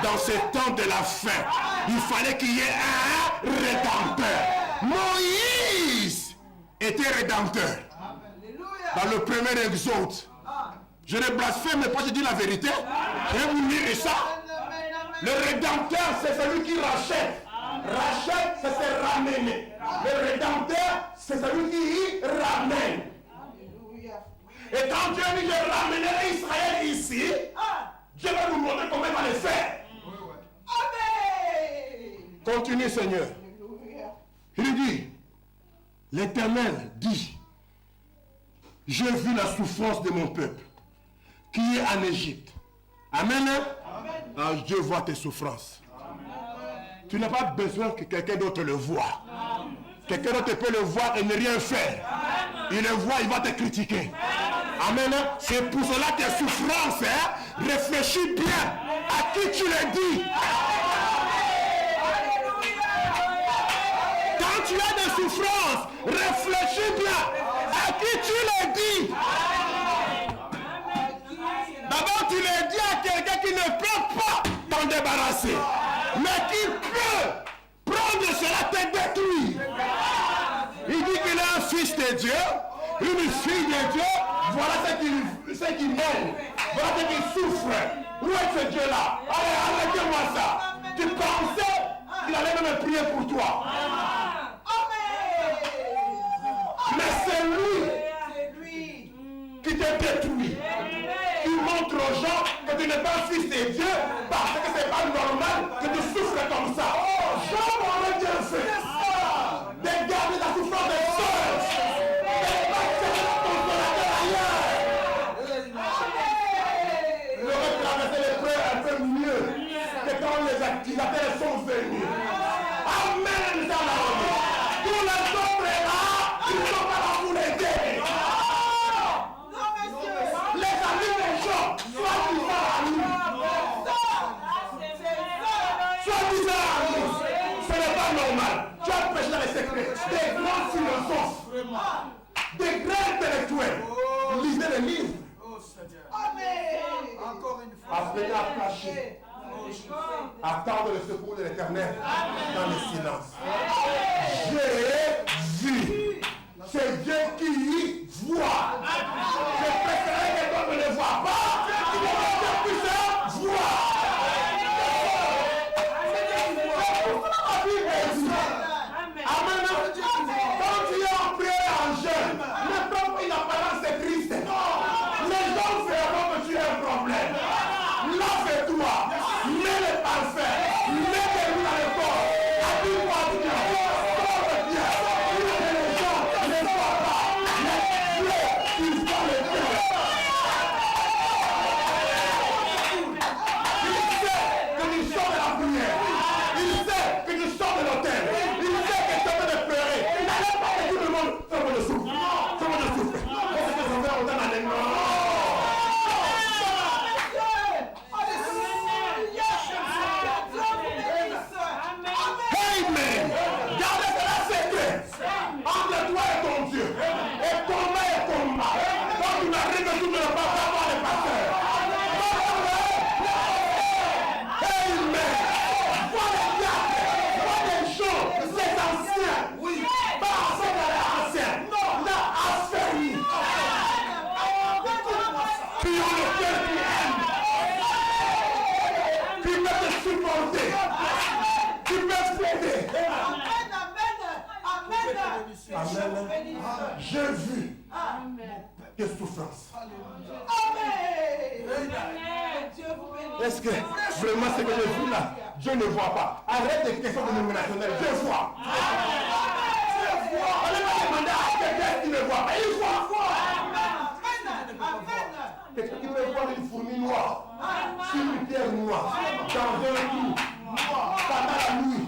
Dans ce temps de la fin, il fallait qu'il y ait un rédempteur. Moïse était rédempteur. Dans le premier exode. Je ne blasphème pas, je dis la vérité. Je vais vous lire ça. Le rédempteur, c'est celui qui rachète. Rachète, c'est se ramener. Le rédempteur, c'est celui qui ramène. Et quand Dieu dit je ramènerai Israël ici, Dieu va nous montrer comment il va le faire. Amen. Continue, Seigneur. Il dit, L'Éternel dit, j'ai vu la souffrance de mon peuple qui est en Égypte. Amen. Ah, Dieu voit tes souffrances. Tu n'as pas besoin que quelqu'un d'autre le voie. Quelqu'un d'autre peut le voir et ne rien faire. Il le voit, il va te critiquer. Amen. C'est pour cela tes souffrances, réfléchis bien à qui tu le dis. Quand tu as des souffrances, réfléchis bien à qui tu le dis. D'abord, tu le dis à quelqu'un qui ne peut pas t'en débarrasser, mais qui peut prendre cela te détruire. Il dit qu'il est un fils de Dieu, une fille de Dieu. Voilà ce qu'il mène. Voilà ce qu'il souffre. Où est ce Dieu-là? Allez, arrêtez-moi ça. Tu pensais qu'il allait même prier pour toi. Mais c'est lui qui te détruit. Qui montre aux gens que tu n'es pas un fils de Dieu parce que c'est pas normal que tu souffres comme ça. Oh, Jean m'aurait bien fait. De garder la souffrance des soeurs. Et pas chercher la consolateur ailleurs. Il aurait traversé les prêts un peu mieux que quand les activateurs sont venus. Amen, ça l'a remis. Tous les autres là, ils ne sont pas là pour l'aider. Les amis des gens, soi-disant amis. Soi-disant amis. Ce n'est pas normal. Tu as prêché dans les secrets. Des grands philosophes, des grands intellectuels. Lisez les livres. Apprenez à cacher. Attendre le secours de l'Éternel dans le silence. J'ai vu. C'est Dieu qui voit. Je préférerais que d'autres ne le voient pas. Il est Dieu puissant, voit. Amen. Quand tu es en prière en jeûne, ne prends pas une apparence triste. Les gens verront que tu as un problème. Lave-toi. Mets le parfum. Mets-le dans le corps. Habille-toi bien. Porte bien. Les gens ne voient pas. Mais Dieu, il voit le cœur. Il sait que tu sors de la prière. Il sait que tu sors de l'hôtel. Il sait que tu es en train de pleurer. Il n'allait pas que tout le monde fais-moi le souffle. Fais-moi le souffle. Est-ce que son frère autant dans les mains? Amen. Gardez cela secret entre toi et ton Dieu. Et combat et combat. Quand tu n'arrives que tu ne vas pas avoir les pasteurs. Amen. Vois les diacres, vois les gens, ces anciens. Pas ceux de l'ancien. Non, là, affaiblis. Qui ont le cœur qui aime. Qui peuvent te supporter. Qui peuvent t'aider. Amen. J'ai vu tes souffrances. Est-ce que vraiment ce que j'ai vu là, Dieu ne voit pas? Arrête les questions de nominationnel. Dieu voit. On ne va pas demander à quelqu'un qui ne voit pas. Il voit. Quelqu'un qui peut voir une fourmi noire sur une terre noire dans un trou pendant la nuit.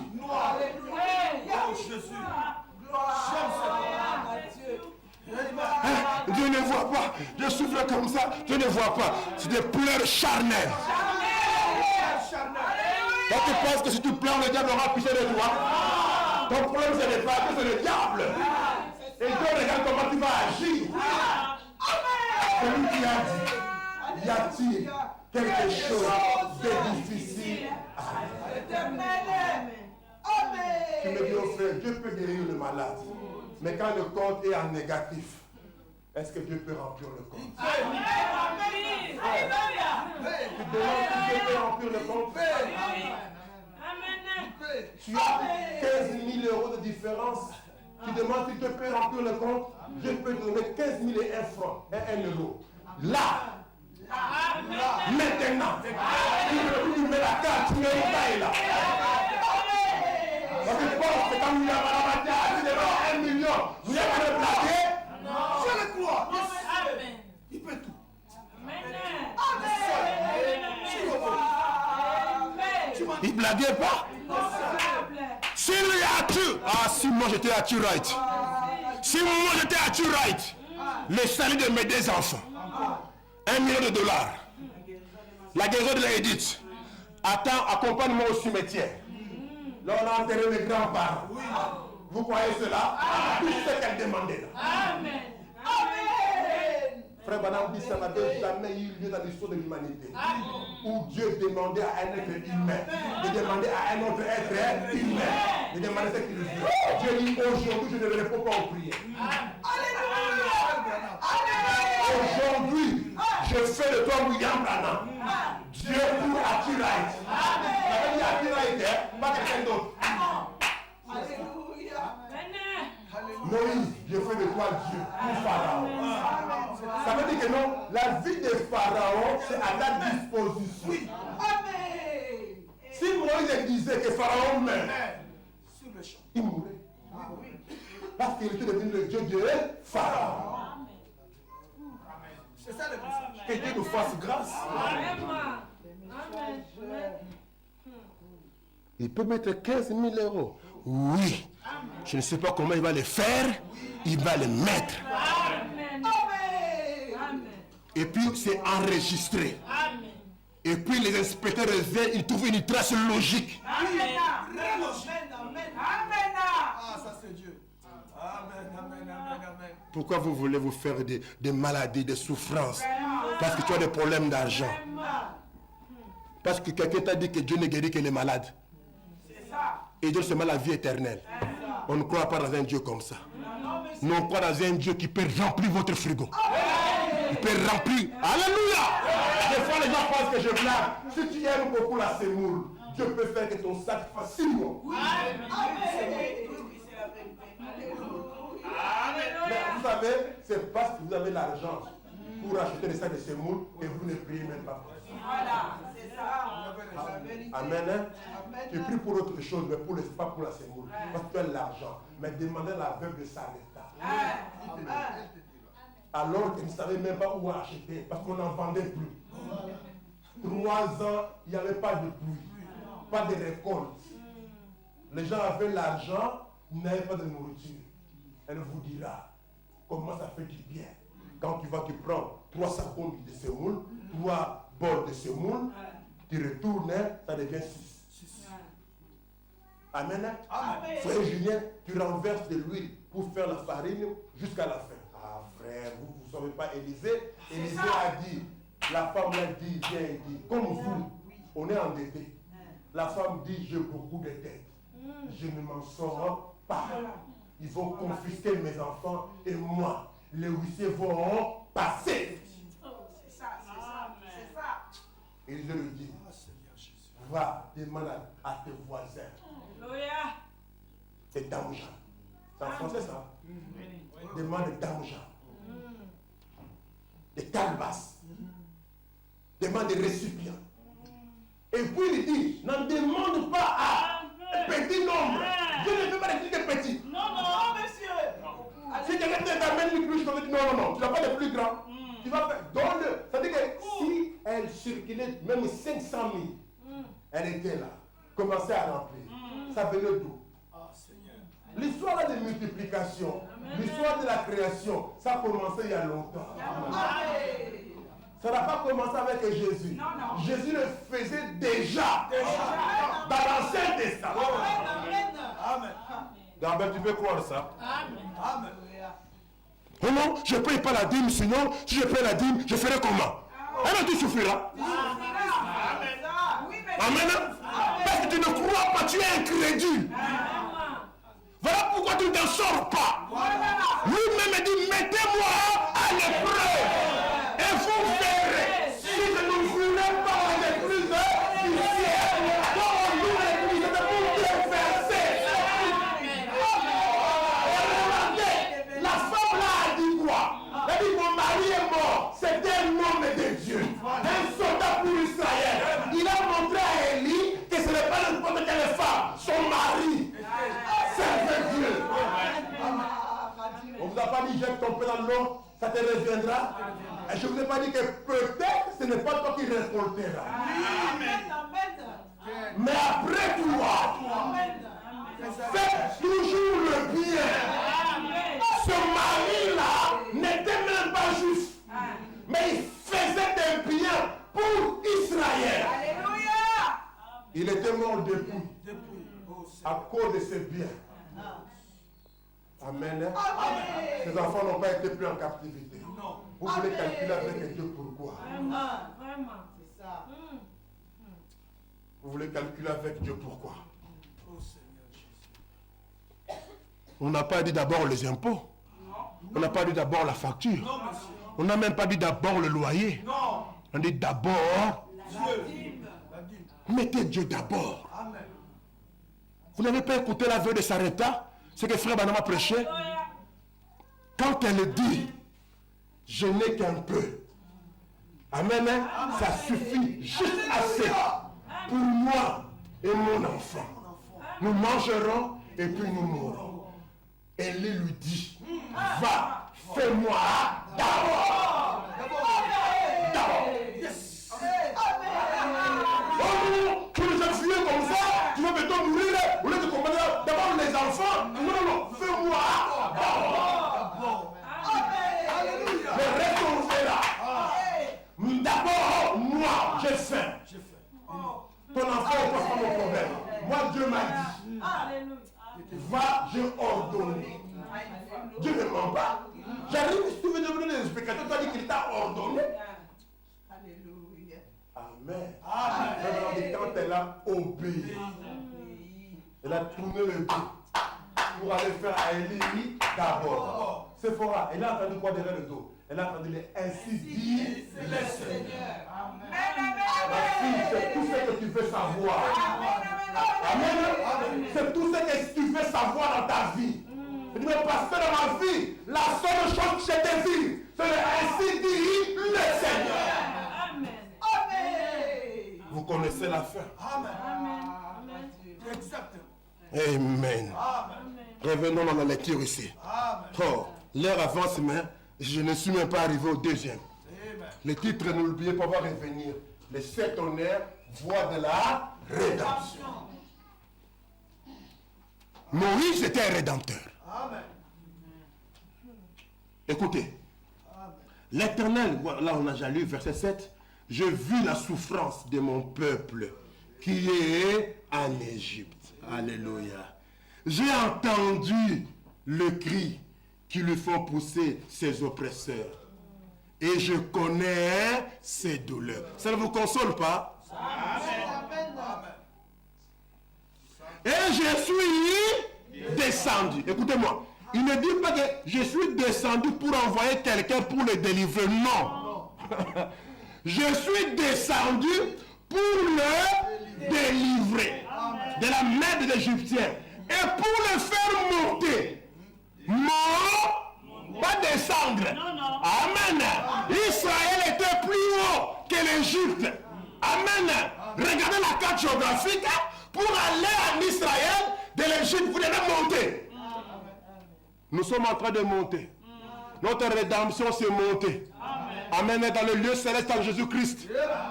Dieu ne voit pas. Je souffre comme ça. Dieu ne voit pas. C'est des pleurs charnelles. Quand tu penses que si tu pleures, le diable aura pitié de toi. Ton problème, ce n'est pas que c'est le diable. Et Dieu regarde comment tu vas agir. Celui qui a dit, y a-t-il quelque chose de difficile à faire? Tu me dis au frère, Dieu peut guérir le malade. Mais quand le compte est en négatif, est-ce que Dieu peut remplir le compte? Tu demandes si Dieu peut remplir le compte? Tu as 15 000 euros de différence. Tu demandes si Dieu peut remplir le compte? Je peux te donner 15 000 et 1 franc, et 1 euro. Là, maintenant, tu mets la carte, tu mets le taille là. Parce que tu penses que quand il y a tu demandes 1 million, il y a blaguez pas. S'il y a tu, si moi j'étais à Turite, si moi j'étais à Turite, le salut de mes deux enfants, $1 million. La guérison de l'Édith. Attends, accompagne-moi au cimetière. Là, on a enterré mes grands-parents. Vous croyez cela? Tout ce qu'elle demandait là. Amen. Amen. Frère Branham dit ça n'avait jamais eu lieu dans l'histoire de l'humanité. Où Dieu demandait à un être humain de demander à un autre être humain de demander ce qu'il veut. Dieu dit aujourd'hui je ne réponds pas aux prières. Aujourd'hui je fais de toi William Branham. Dieu pour Akirite. Ça veut dire Akirite, pas quelqu'un d'autre. Moïse, je fais de toi Dieu pour Pharaon. Ça veut dire que non, la vie de Pharaon, c'est à ta disposition. Si Moïse disait que Pharaon meurt, il mourrait. Parce qu'il était devenu le Dieu de Pharaon. C'est ça le message. Que Dieu nous fasse grâce. Il peut mettre 15 000 €. Oui. Je ne sais pas comment il va les faire. Il va les mettre. Amen. Et puis c'est enregistré. Amen. Et puis les inspecteurs reviennent, ils trouvent une trace logique. Amen. Ah, ça c'est Dieu. Amen, amen, amen, amen. Pourquoi vous voulez vous faire des maladies, des souffrances? Parce que tu as des problèmes d'argent. Parce que quelqu'un t'a dit que Dieu ne guérit que les malades. C'est ça. Et Dieu se met la vie éternelle. On ne croit pas dans un Dieu comme ça. Nous on croit dans un Dieu qui peut remplir votre frigo. Il peut remplir. Alléluia. Des fois les gens pensent que je blague. Si tu aimes beaucoup la semoule, Dieu peut faire que ton sac fasse 6 mois. Mais vous savez, c'est parce que vous avez l'argent pour acheter des sacs de semoule et vous ne priez même pas. Voilà, c'est ça. Amen. Hein? Tu pries pour autre chose, mais pas pour la semoule. Parce que tu as l'argent. Mais demandez à la veuve de Sarepta. Alors qu'elle ne savait même pas où acheter. Parce qu'on n'en vendait plus. 3 ans, il n'y avait pas de pluie. Pas de récolte. Les gens avaient l'argent, ils n'avaient pas de nourriture. Elle vous dira comment ça fait du bien. Quand tu prends 3 sacs de semoule, 3 bols de semoule, tu retournes, ça devient 6. Amen. Amen. Frère Julien, tu renverses de l'huile pour faire la farine jusqu'à la fin. Ah frère, vous ne savez pas Élisée. Élisée a dit, la femme l'a dit, viens et dit, comme vous, on est endetté. La femme dit, j'ai beaucoup de dettes. Je ne m'en sors pas. Ils vont confisquer mes enfants et moi, les huissiers vont passer. C'est ça, c'est ça. Élisée lui dit, va, demande à tes voisins. Alléluia. C'est Damouja. C'est en français ça. Demande Damouja. Des calebasses. Demande des récipients. Et puis il dit, n'en demande pas à un petit nombre. Je ne veux pas des petits. Non, monsieur. Si quelqu'un t'amène une cruche, tu dis non, tu n'as pas de plus grand. Tu vas faire, donne-le. Ça veut dire que si elle circulait même 500 000, elle était là, commençait à remplir. Ça venait d'où? L'histoire de multiplication, l'histoire de la création, ça a commencé il y a longtemps. Ça n'a pas commencé avec Jésus. Jésus le faisait déjà dans l'Ancien Testament. Amen. Gambert, tu peux croire ça? Amen. Oh non, je ne paye pas la dîme, sinon, si je paye la dîme, je ferai comment? Alors tu souffriras. Amen. Parce que tu ne crois pas, tu es incrédule. Voilà pourquoi tu ne t'en sors pas. Lui-même dit, mettez-moi à l'épreuve. Et vous verrez, si je ne voulais pas l'église du ciel, quand nous l'église de vous déverser. Regardez, la femme là a dit quoi? Elle dit, mon mari est mort. C'était un homme de Dieu. Un soldat pour Israël. Il a montré à Élie que ce n'est pas n'importe quelle femme. Son mari. Servez Dieu. On ne vous a pas dit, jette ton peu dans l'eau, ça te reviendra. Et je ne vous ai pas dit que peut-être ce n'est pas toi qui récolteras. Mais après toi, faites toujours le bien. Ce mari-là n'était même pas juste. Mais il faisait des biens pour Israël. Il était mort depuis. À cause de ses biens. Amen. Ses enfants n'ont pas été pris en captivité. Vous voulez calculer avec Dieu pourquoi? Vraiment, c'est ça. Vous voulez calculer avec Dieu pourquoi? On n'a pas dit d'abord les impôts. On n'a pas dit d'abord la facture. On n'a même pas dit d'abord le loyer. On dit d'abord Dieu. Mettez Dieu d'abord. Vous n'avez pas écouté la veuve de Sarepta, ce que frère Banama prêchait? Quand elle dit, je n'ai qu'un peu. Amen. Ça suffit juste assez pour moi et mon enfant. Nous mangerons et puis nous mourrons. Élie lui dit, va, fais-moi d'abord. Oh, tu nous as fuyés comme ça, tu vas bientôt mourir. Vous voulez te commander d'abord les enfants? Non, fais-moi d'abord. Le reste on fait là. D'abord, moi, j'ai faim. Ton enfant n'est pas mon problème. Moi, Dieu m'a dit, va, j'ai ordonné. Dieu ne ment pas. J'arrive, si tu veux devenir des explications, tu as dit qu'il t'a ordonné. Amen. Quand elle a obéi, elle a tourné le dos pour aller faire à Élie d'abord. Sephora, elle a entendu quoi derrière le dos? Elle a entendu ainsi dit le Seigneur. Ma fille, c'est tout ce que tu veux savoir. Amen. C'est tout ce que tu veux savoir dans ta vie. Je dis, mais pasteur, dans ma vie, la seule chose que j'ai désiré, c'est ainsi dit le Seigneur. Vous connaissez la fin. Amen. Exactement. Amen. Revenons dans la lecture ici. Oh, l'heure avance, mais je ne suis même pas arrivé au deuxième. Le titre, n'oubliez pas, va revenir. Les 7 honneurs, voie de la rédemption. Moïse était un rédempteur. Écoutez. L'Éternel, là on a déjà lu verset 7. Je vis la souffrance de mon peuple qui est en Égypte. Alléluia. J'ai entendu le cri qui lui font pousser ses oppresseurs. Et je connais ses douleurs. Ça ne vous console pas? Amen. Et je suis descendu. Écoutez-moi. Il ne dit pas que je suis descendu pour envoyer quelqu'un pour le délivrer. Non. Je suis descendu pour le délivrer de la main de l'Égyptien. Et pour le faire monter. Pas descendre. Amen. Israël était plus haut que l'Égypte. Amen. Regardez la carte géographique. Pour aller en Israël, de l'Égypte, vous devez monter. Nous sommes en train de monter. Notre rédemption, c'est monter. Amen. Dans le lieu céleste en Jésus-Christ.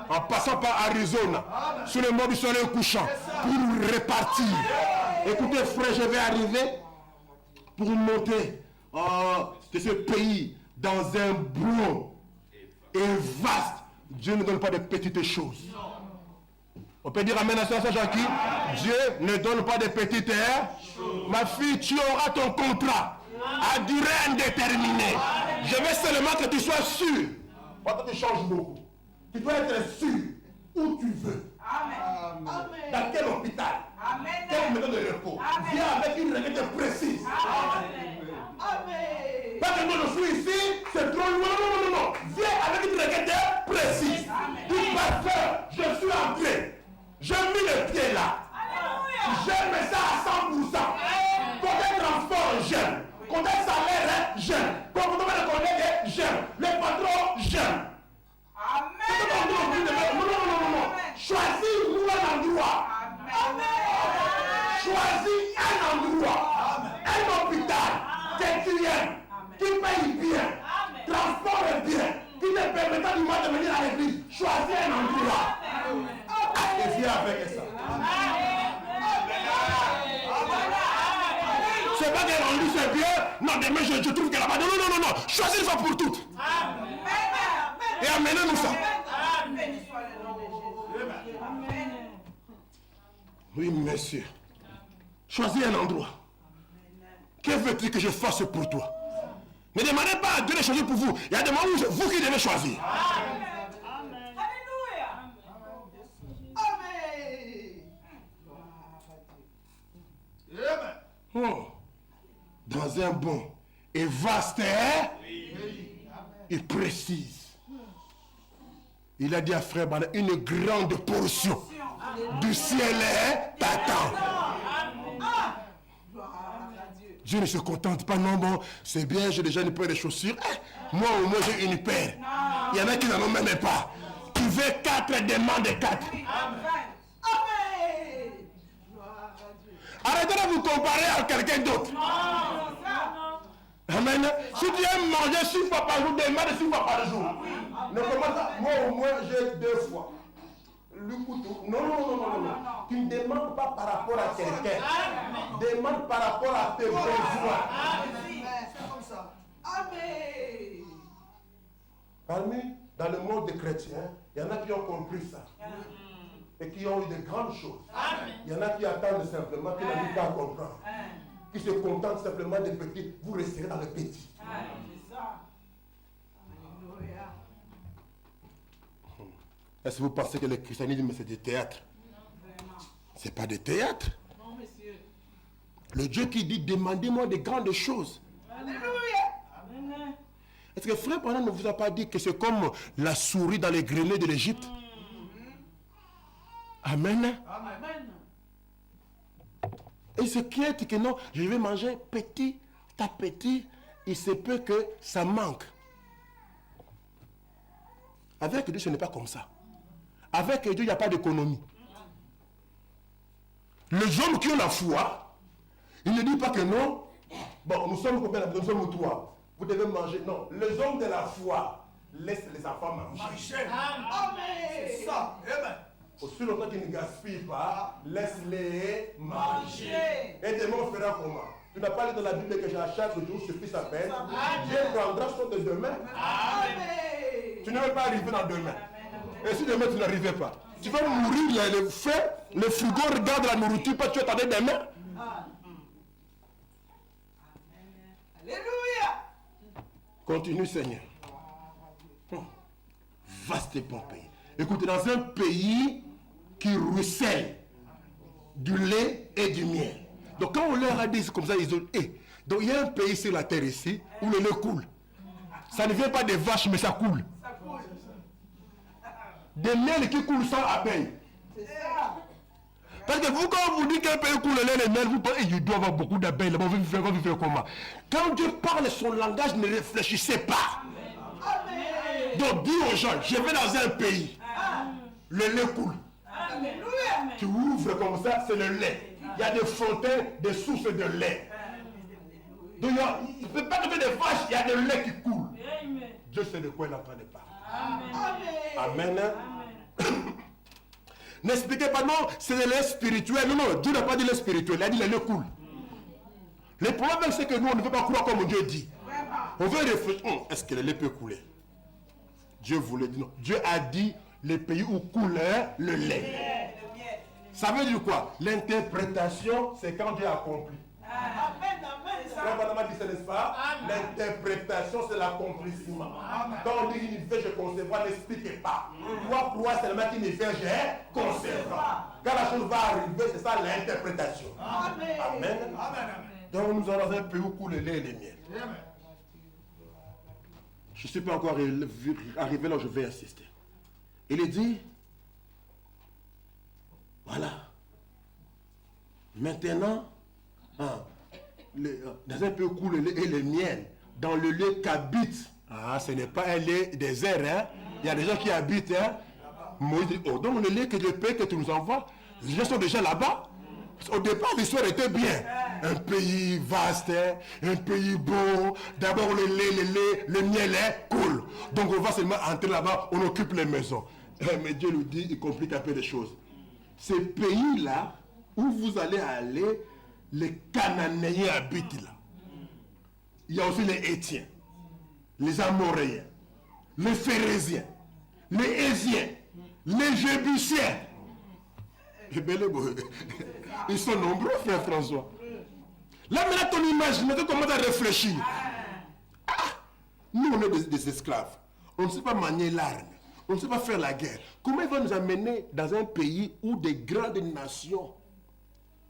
En passant par Arizona. Sur le mont du soleil couchant. Pour repartir. Écoutez, frère, je vais arriver pour monter de ce pays dans un blond et vaste. Dieu ne donne pas de petites choses. On peut dire amen à ça, Jackie? Dieu ne donne pas de petites choses. Ma fille, tu auras ton contrat à durée indéterminée. Je veux seulement que tu sois sûr. Pourquoi tu changes beaucoup? Tu dois être sûr où tu veux. Amen. Dans quel hôpital? Quelle maison de repos? Viens avec une requête précise. Pas que moi je suis ici, c'est trop loin. Non. Viens avec une requête précise. Dis, pasteur, je suis entré. J'ai mis le pied là. J'aime ça à 100%. Côté transport, j'aime. Côté salaire, j'aime. Côté de collègues, j'aime. Les patrons, j'aime. Non. Choisis-nous un endroit. Choisis un endroit. Un hôpital que tu aimes, qui paye bien, transporte bien, qui te permettra du moins de venir à l'église. Choisis un endroit. Et viens avec ça. Non, demain, je trouve que là-bas. Non. Choisis une fois pour toutes. Et amenez-nous ça. Oui, monsieur. Choisis un endroit. Que veux-tu que je fasse pour toi? Ne demandez pas à Dieu de choisir pour vous. Il y a des moments où c'est vous qui devez choisir. Oh. Dans un bon et vaste, il précise. Il a dit à frère Bana, une grande portion du ciel est t'attend. Dieu ne se contente pas, non, bon, c'est bien, j'ai déjà une paire de chaussures. Moi, au moins, j'ai une paire. Il y en a qui n'en ont même pas. Tu veux 4, demande 4. Arrêtez de vous comparer à quelqu'un d'autre. Amen. Si tu aimes manger 6 fois par jour, demande 6 fois par jour. Ne commence pas. Moi, au moins, j'ai 2 fois. Le couteau. Non. Tu ne demandes pas par rapport à quelqu'un. Demande par rapport à tes besoins. C'est comme ça. Amen. Parmi, dans le monde des chrétiens, il y en a qui ont compris ça. Et qui ont eu de grandes choses. Il y en a qui attendent simplement, qui n'arrivent pas à comprendre. Qui se contentent simplement des petits. Vous resterez dans le petit. C'est ça. Alléluia. Est-ce que vous pensez que le christianisme c'est du théâtre? C'est pas de théâtre. Non, monsieur. Le Dieu qui dit demandez-moi de grandes choses. Alléluia. Amen. Est-ce que frère Branham ne vous a pas dit que c'est comme la souris dans les greniers de l'Égypte? Amen. Amen. Et ce qui est que non, je vais manger petit à petit, il se peut que ça manque. Avec Dieu, ce n'est pas comme ça. Avec Dieu, il n'y a pas d'économie. Les hommes qui ont la foi, ils ne disent pas que non. Bon, nous sommes combien? Nous sommes 3. Vous devez manger. Non, les hommes de la foi laissent les enfants manger. Amen. C'est ça. Amen. Aussi longtemps qu'ils ne gaspillent pas, laisse-les manger. Et demain, on fera comment? Tu n'as pas lu dans la Bible que à chaque jour suffit sa peine. Dieu prendra soin de demain. Amen. Tu ne veux pas arriver dans demain. Et si demain tu n'arrivais pas, tu vas mourir, le feu, le frigo regarde la nourriture, pas tu attendais demain. Alléluia. Continue, Seigneur. Vaste et bon pays. Écoutez, dans un pays qui ruisselle du lait et du miel. Donc quand on leur a dit comme ça, ils ont dit, donc il y a un pays sur la terre ici où le lait coule. Ça ne vient pas des vaches, mais ça coule. Ça coule. Des miels qui coulent sans abeilles. C'est ça. Parce que vous, quand vous dites qu'un pays coule le lait et le miel, vous pensez qu'il doit avoir beaucoup d'abeilles. Là-bas, vous vivez comment? Quand Dieu parle son langage, ne réfléchissez pas. Amen. Donc dis aux gens, je vais dans un pays. Le lait coule. Alléluia. Tu ouvres comme ça, c'est le lait. Il y a des fontaines, des sources de lait. Donc il ne peut pas trouver des vaches, il y a de lait qui coule. Dieu sait de quoi il est en train de parler. Amen. Amen. N'expliquez pas, non, c'est le lait spirituel. Non, Dieu n'a pas dit le spirituel, il a dit le lait coule. Le problème, c'est que nous, on ne veut pas croire comme Dieu dit. On veut réfléchir, est-ce que le lait peut couler? Dieu voulait dire non. Dieu a dit les pays où coule le lait. Ça veut dire quoi? L'interprétation, c'est quand Dieu accomplit. Amen. Amen. Frère Banama dit, n'est-ce pas? L'interprétation, c'est l'accomplissement. Quand on dit qu'il fait, je concevoir, n'expliquez pas. Toi, crois seulement qu'il ne fait, je concevoir. Quand la chose va arriver, c'est ça l'interprétation. Amen. Amen. Donc nous allons dans un pays où coule le lait et les miel. Je ne suis pas encore arrivé là où je vais insister. Il est dit, voilà. Maintenant, dans un pays où coule le lait et le miel, dans le lieu qu'habite, ce n'est pas un lait désert, hein? Il y a des gens qui habitent, hein? Moïse dit, oh, donc le lait que le pays que tu nous envoies, les gens sont déjà là-bas. Au départ, l'histoire était bien. Un pays vaste, hein? Un pays beau. D'abord, le lait, le miel coule. Donc, on va seulement entrer là-bas, on occupe les maisons. Mais Dieu nous dit, il complique un peu les choses. Ces pays-là, où vous allez aller, les Cananéens habitent là. il y a aussi les Hétiens, les Amoréens, les Phérésiens, les Hésiens, les Jébusiens. Ils sont nombreux, frère François. Là, maintenant, ton imagination commence à réfléchir. Ah, nous, on est des esclaves. On ne sait pas manier l'arme. On ne sait pas faire la guerre. Comment il va nous amener dans un pays où des grandes nations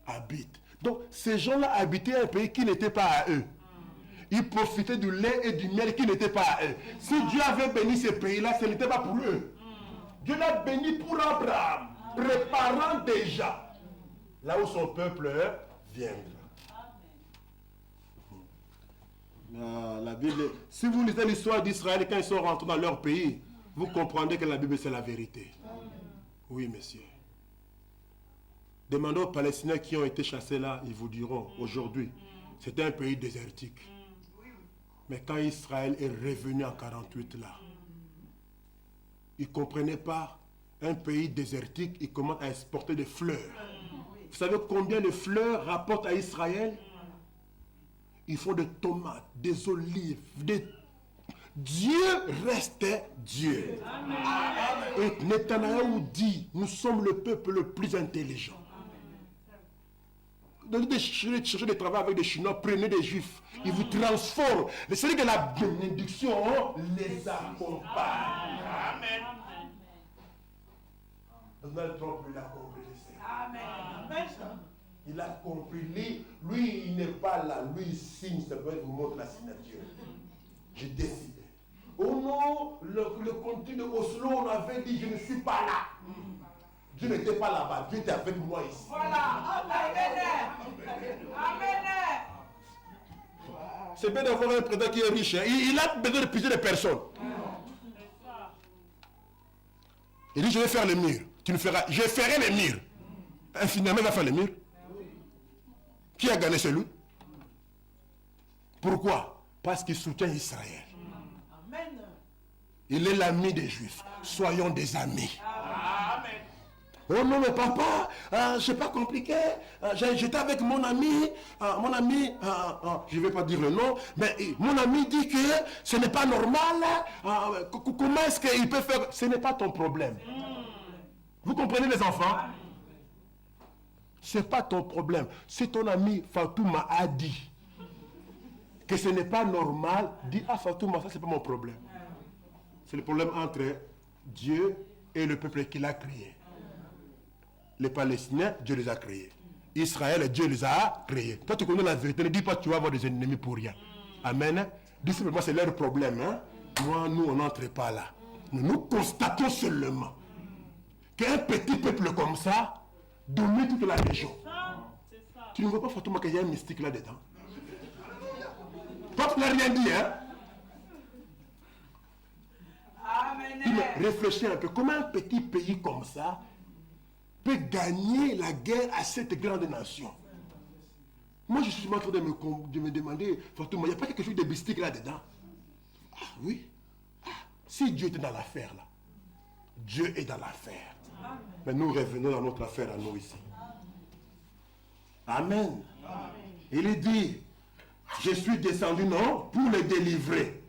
habitent? Donc, ces gens-là habitaient un pays qui n'était pas à eux. Ils profitaient du lait et du miel qui n'était pas à eux. Si Dieu avait béni ces pays-là, ce n'était pas pour eux. Dieu l'a béni pour Abraham, préparant déjà là où son peuple viendra. La Bible, si vous lisez l'histoire d'Israël quand ils sont rentrés dans leur pays, vous comprendrez que la Bible c'est la vérité. Oui, monsieur. Demandez aux Palestiniens qui ont été chassés là, ils vous diront aujourd'hui, c'était un pays désertique. Mais quand Israël est revenu en 48 là, ils ne comprenaient pas un pays désertique, ils commencent à exporter des fleurs. Vous savez combien de fleurs rapportent à Israël? Ils font des tomates, des olives, Dieu restait Dieu. Amen. Et Netanyahou dit, nous sommes le peuple le plus intelligent. De chercher des travail avec des Chinois, prenez des Juifs, ils vous transforment. C'est-à-dire que la bénédiction les accompagne. Amen. Donald Trump, il a compris. Amen. Il a compris. Lui, il n'est pas là. Lui, il signe. Ça doit vous montrer la signature. J'ai décidé. Oh non, le contenu de Oslo, on avait dit, je ne suis pas là. Dieu n'était pas là-bas. Dieu était avec moi ici. Voilà. Amen. C'est bien d'avoir un président qui est riche. Hein. Il a besoin de plusieurs personnes. Il dit, je vais faire le mur. Tu ne feras. Je ferai les murs. Infiniment, il va faire les murs. Qui a gagné celui? Pourquoi? Parce qu'il soutient Israël. Amen. Il est l'ami des Juifs. Soyons des amis. Amen. Oh non, mais papa, c'est pas compliqué. J'étais avec mon ami, je ne vais pas dire le nom, mais mon ami dit que ce n'est pas normal. Comment est-ce qu'il peut faire? Ce n'est pas ton problème. Vous comprenez les enfants? Ce n'est pas ton problème. Si ton ami Fatouma a dit que ce n'est pas normal, dis à Fatouma, ça c'est pas mon problème. C'est le problème entre Dieu et le peuple qu'il a créé. Les Palestiniens, Dieu les a créés. Israël, Dieu les a créés. Toi tu connais la vérité, ne dis pas que tu vas avoir des ennemis pour rien. Amen. Dis simplement c'est leur problème. Hein? Moi, nous, on n'entre pas là. Nous constatons seulement qu'un petit peuple comme ça domine toute la région. Tu ne vois pas Fatouma qu'il y a un mystique là-dedans? Toi, tu n'as rien dit, hein? Mais réfléchis un peu. Comment un petit pays comme ça peut gagner la guerre à cette grande nation? Moi, je suis en train de me demander, Fatouma, il n'y a pas quelque chose de mystique là-dedans? Ah oui. Si Dieu était dans l'affaire là, Dieu est dans l'affaire. Mais nous revenons dans notre affaire à nous ici. Amen. Il est dit, je suis descendu, non, pour les délivrer.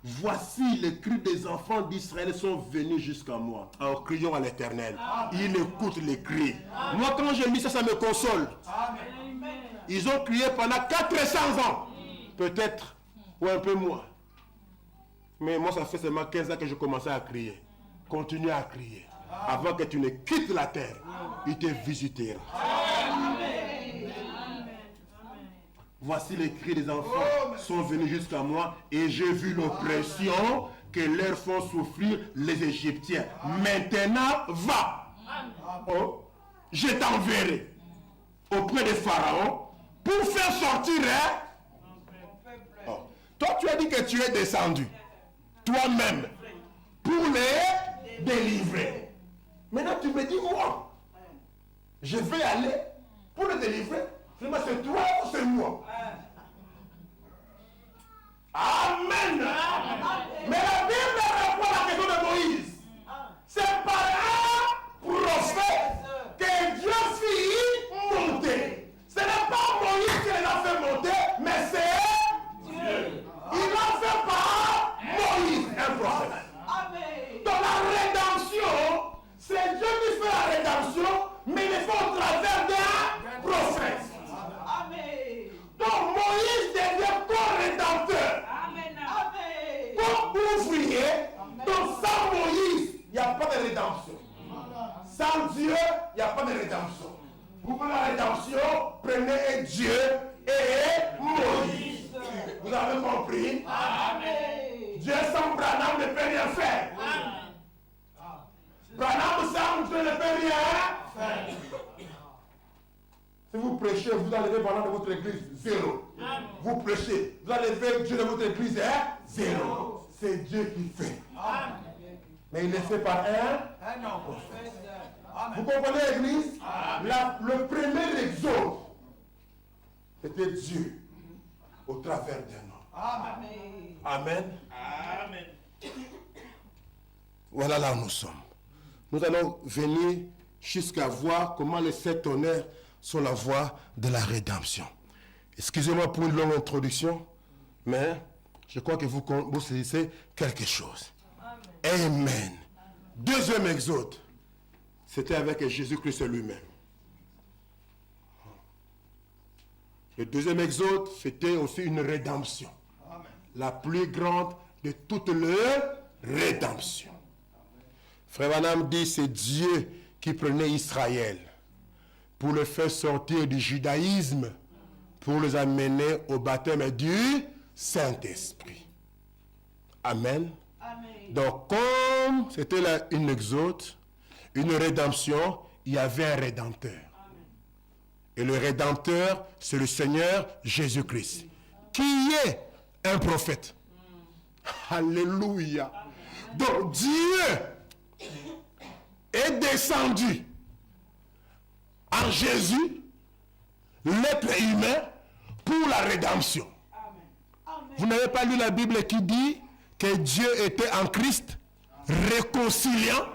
Voici les cris des enfants d'Israël sont venus jusqu'à moi. Alors crions à l'Éternel. Il écoute les cris. Moi quand je lis ça, ça me console. Ils ont crié pendant 400 ans. Peut-être, ou un peu moins. Mais moi ça fait seulement 15 ans que je commençais à crier. Continue à crier. Avant que tu ne quittes la terre, il te visitera. Voici les cris des enfants sont venus jusqu'à moi et j'ai vu l'oppression que leur font souffrir les Égyptiens. Maintenant, va. Oh, je t'enverrai auprès des pharaons pour faire sortir. Oh. Toi, tu as dit que tu es descendu toi-même pour les délivrer. Maintenant, tu me dis, moi, je vais aller pour les délivrer. C'est toi ou c'est moi? Amen. Mais la Bible répond à la question de Moïse. C'est par un prophète que Dieu fit monter. Ce n'est pas Moïse qui les a fait monter, mais c'est rédemption. Vous prenez la rédemption, prenez Dieu et Moïse. Vous avez compris? Amen. Dieu sans Branham ne peut rien faire. Branham sans Dieu ne peut rien faire. Si vous prêchez, vous enlevez Branham de votre église, 0. Vous prêchez, vous enlevez Dieu de votre église, 0. C'est Dieu qui fait. Mais il le fait par un prophète. Vous comprenez l'église? Le premier exode, c'était Dieu au travers d'un homme. Amen. Amen. Voilà là où nous sommes. Nous allons venir jusqu'à voir comment les 7 honneurs sont la voie de la rédemption. Excusez-moi pour une longue introduction, mais je crois que vous saisissez quelque chose. Amen. Deuxième exode, c'était avec Jésus-Christ lui-même. Le deuxième exode, c'était aussi une rédemption. La plus grande de toutes les rédemptions. Frère Branham dit, c'est Dieu qui prenait Israël pour le faire sortir du judaïsme, pour les amener au baptême du Saint-Esprit. Amen. Donc, comme c'était une exode, une rédemption, il y avait un rédempteur. Et le rédempteur, c'est le Seigneur Jésus-Christ, qui est un prophète. Alléluia. Donc, Dieu est descendu en Jésus, l'être humain, pour la rédemption. Vous n'avez pas lu la Bible qui dit que Dieu était en Christ réconciliant?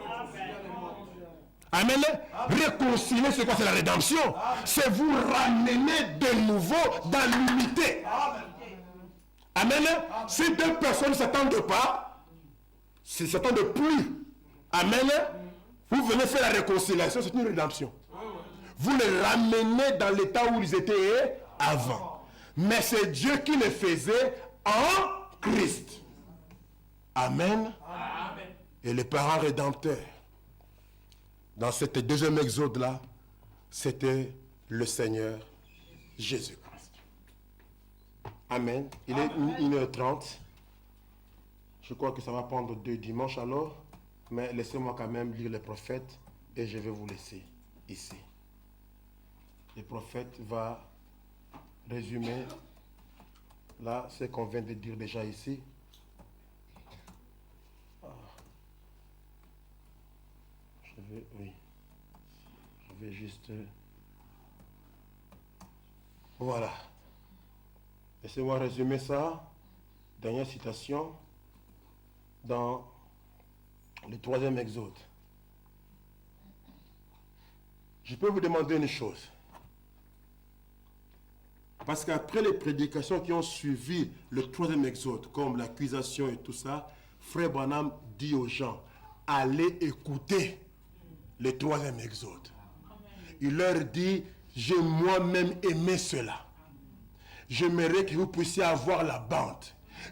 Amen. Réconcilier, c'est quoi? C'est la rédemption. C'est vous ramener de nouveau dans l'unité. Amen. Si deux personnes ne s'attendent pas, ne s'attendent plus, amen, vous venez faire la réconciliation, c'est une rédemption. Vous les ramenez dans l'état où ils étaient avant. Mais c'est Dieu qui le faisait en Christ. Amen. Et les parents rédempteurs, dans cette deuxième exode-là, c'était le Seigneur Jésus-Christ. Amen. Il est 1h30. Je crois que ça va prendre 2 dimanches alors. Mais laissez-moi quand même lire les prophètes et je vais vous laisser ici. Le prophète va résumer là ce qu'on vient de dire déjà ici. Je vais juste... Voilà. Laissez-moi résumer ça. Dernière citation dans le 3e exode. Je peux vous demander une chose. Parce qu'après les prédications qui ont suivi le 3e exode, comme l'accusation et tout ça, Frère Branham dit aux gens, allez écouter le 3e exode. Il leur dit, j'ai moi-même aimé cela. J'aimerais que vous puissiez avoir la bande.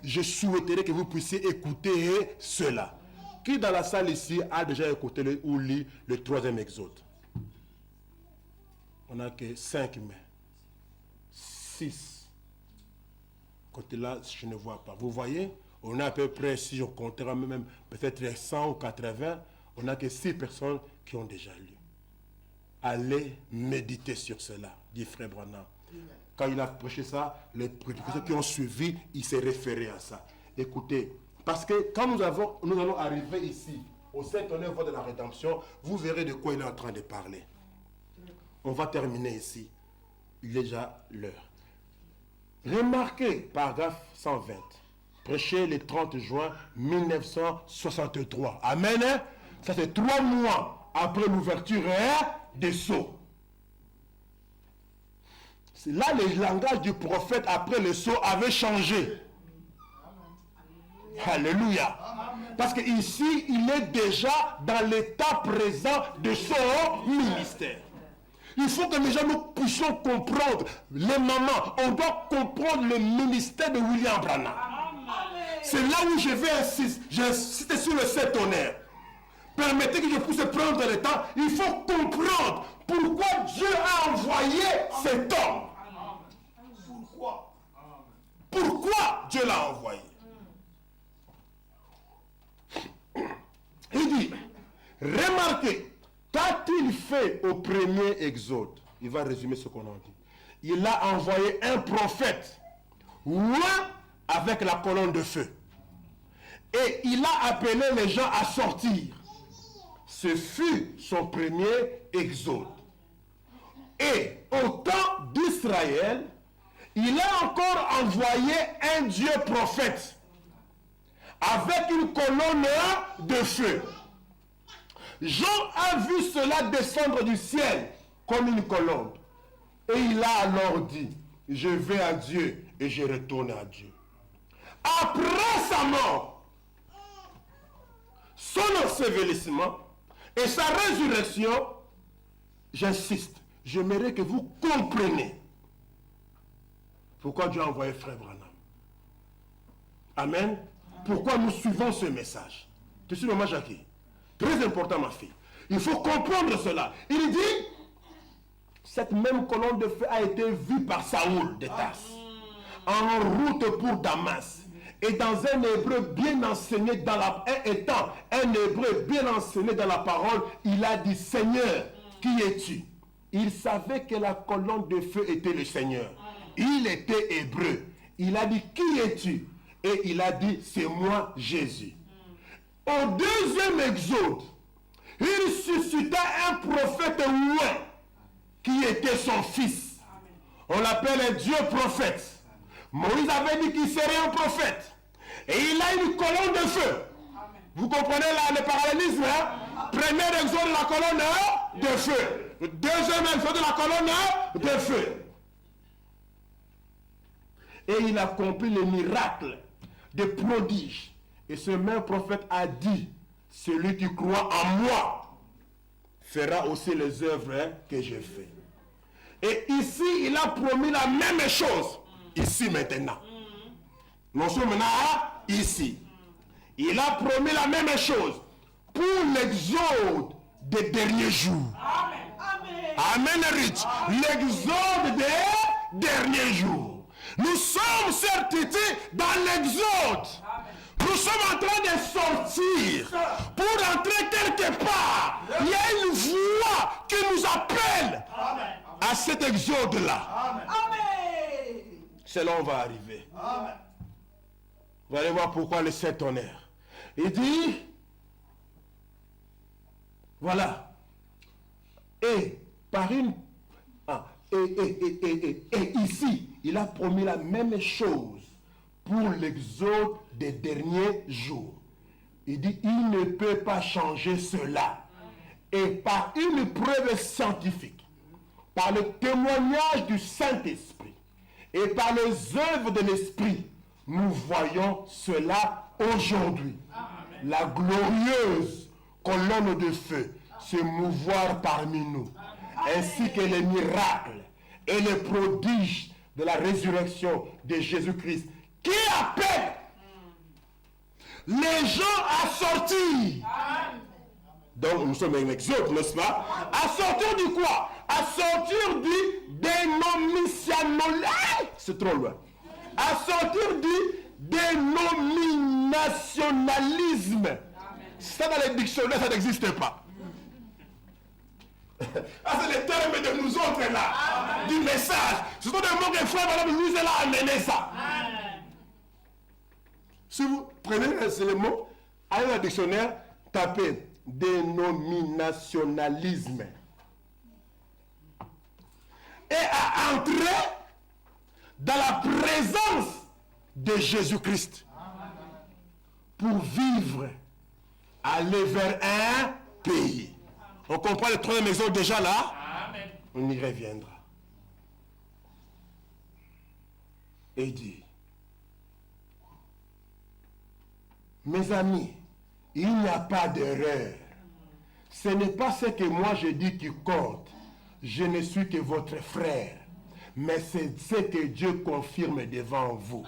Je souhaiterais que vous puissiez écouter cela. Qui dans la salle ici a déjà écouté ou lu le 3e exode? On n'a que 5 mains. 6. Côté là, je ne vois pas. Vous voyez, on a à peu près, si on comptera même peut-être 100 ou 80, on n'a que 6 personnes qui ont déjà lu. Allez méditer sur cela, dit Frère Branham. Quand il a prêché ça, les prédicateurs qui ont suivi, il s'est référé à ça. Écoutez, parce que quand nous allons arriver ici, au 7e voie de la rédemption, vous verrez de quoi il est en train de parler. On va terminer ici. Il est déjà l'heure. Remarquez, paragraphe 120, prêché le 30 juin 1963. Amen. Ça c'est 3 mois après l'ouverture des sceaux. Là, le langage du prophète après le sceau avait changé. Alléluia. Parce qu'ici, il est déjà dans l'état présent de son ministère. Il faut que les gens nous puissions comprendre. Les mamans, on doit comprendre le ministère de William Branham. C'est là où je vais insister sur le 7 honneurs. permettez que je puisse prendre le temps. Il faut comprendre pourquoi Dieu a envoyé cet homme. Pourquoi? Pourquoi Dieu l'a envoyé? Il dit, remarquez, qu'a-t-il fait au premier exode? Il va résumer ce qu'on a dit. Il a envoyé un prophète, loin avec la colonne de feu. Et il a appelé les gens à sortir. Ce fut son premier exode. Et au temps d'Israël, il a encore envoyé un Dieu prophète avec une colonne de feu. Jean a vu cela descendre du ciel comme une colombe. Et il a alors dit, je vais à Dieu et je retourne à Dieu. Après sa mort, son ensevelissement et sa résurrection, j'insiste, j'aimerais que vous compreniez pourquoi Dieu a envoyé Frère Branham. Amen. Pourquoi nous suivons ce message. Tu suis maman Jackie? Très important, ma fille. Il faut comprendre cela. Il dit, cette même colonne de feu a été vue par Saoul de Tarse en route pour Damas. Et dans un hébreu bien enseigné étant un hébreu bien enseigné dans la parole, il a dit, Seigneur, qui es-tu? Il savait que la colonne de feu était le Seigneur. Il était hébreu. Il a dit, qui es-tu? Et il a dit, c'est moi, Jésus. Au deuxième exode, il suscita un prophète loin, qui était son fils. On l'appelle un Dieu prophète. Moïse avait dit qu'il serait un prophète. Et il a une colonne de feu. Vous comprenez le parallélisme, hein? Premier exode de la colonne de feu. Deuxième exode de la colonne de feu. Et il accomplit les miracles, des prodiges. Et ce même prophète a dit, celui qui croit en moi fera aussi les œuvres que j'ai faites. Et ici, il a promis la même chose. Ici maintenant. Nous sommes maintenant ici. Il a promis la même chose pour l'exode des derniers jours. Amen, Rich. L'exode des derniers jours. Nous sommes certes dans l'exode. Nous sommes en train de sortir pour entrer quelque part. Il y a une voix qui nous appelle à cet exode-là. Cela va arriver. Vous allez voir pourquoi le Saint tonnerre. Il dit, voilà. Et par une... Et ici, il a promis la même chose pour l'exode des derniers jours. Il dit, il ne peut pas changer cela. Et par une preuve scientifique, par le témoignage du Saint-Esprit et par les œuvres de l'Esprit, nous voyons cela aujourd'hui. La glorieuse colonne de feu se mouvoir parmi nous, ainsi que les miracles et les prodiges de la résurrection de Jésus-Christ, qui appelle les gens à sortir. Donc nous sommes en exode, n'est-ce pas? À sortir du quoi? À sortir du dénominationnalisme. C'est trop loin. À sortir du dénominationalisme. Ça dans les dictionnaires, ça n'existe pas. C'est les termes de nous autres là, du message. Ce sont des mots que frère nous a amené ça. Si vous prenez ces mots, allez dans le dictionnaire, tapez dénominationalisme. Et à entrer dans la présence de Jésus-Christ pour vivre, aller vers un pays. On comprend le troisième exode déjà là? Amen. On y reviendra. Et il dit, mes amis, il n'y a pas d'erreur. Ce n'est pas ce que moi je dis qui compte. Je ne suis que votre frère. Mais c'est ce que Dieu confirme devant vous.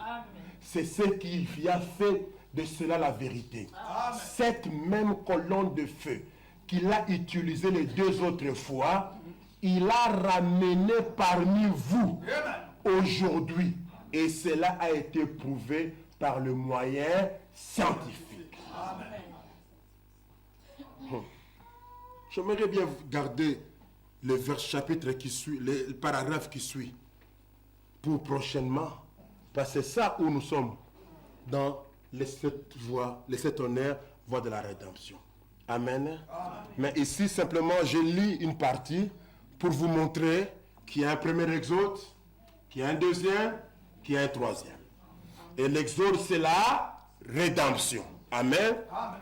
C'est ce qui a fait de cela la vérité. cette même colonne de feu qu'il a utilisée les 2 autres fois, il a ramené parmi vous aujourd'hui. Et cela a été prouvé par le moyen scientifique. J'aimerais bien garder le chapitre qui suit, le paragraphe qui suit, pour prochainement, parce que c'est ça où nous sommes, dans les 7 voies, les 7 honneurs, voies de la rédemption. Amen. Mais ici, simplement, je lis une partie pour vous montrer qu'il y a un premier exode, qu'il y a un deuxième, qu'il y a un troisième. Et l'exode, c'est la rédemption. Amen.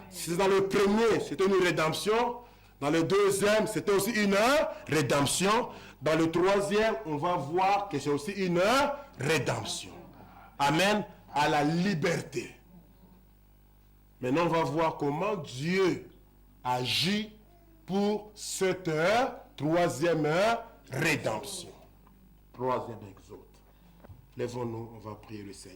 C'est dans le premier, c'était une rédemption. Dans le deuxième, c'était aussi une rédemption. Dans le troisième, on va voir que c'est aussi une rédemption. Amen. À la liberté. Maintenant, on va voir comment Dieu agit pour cette troisième rédemption. Troisième exode. Lèvons-nous, on va prier le Seigneur.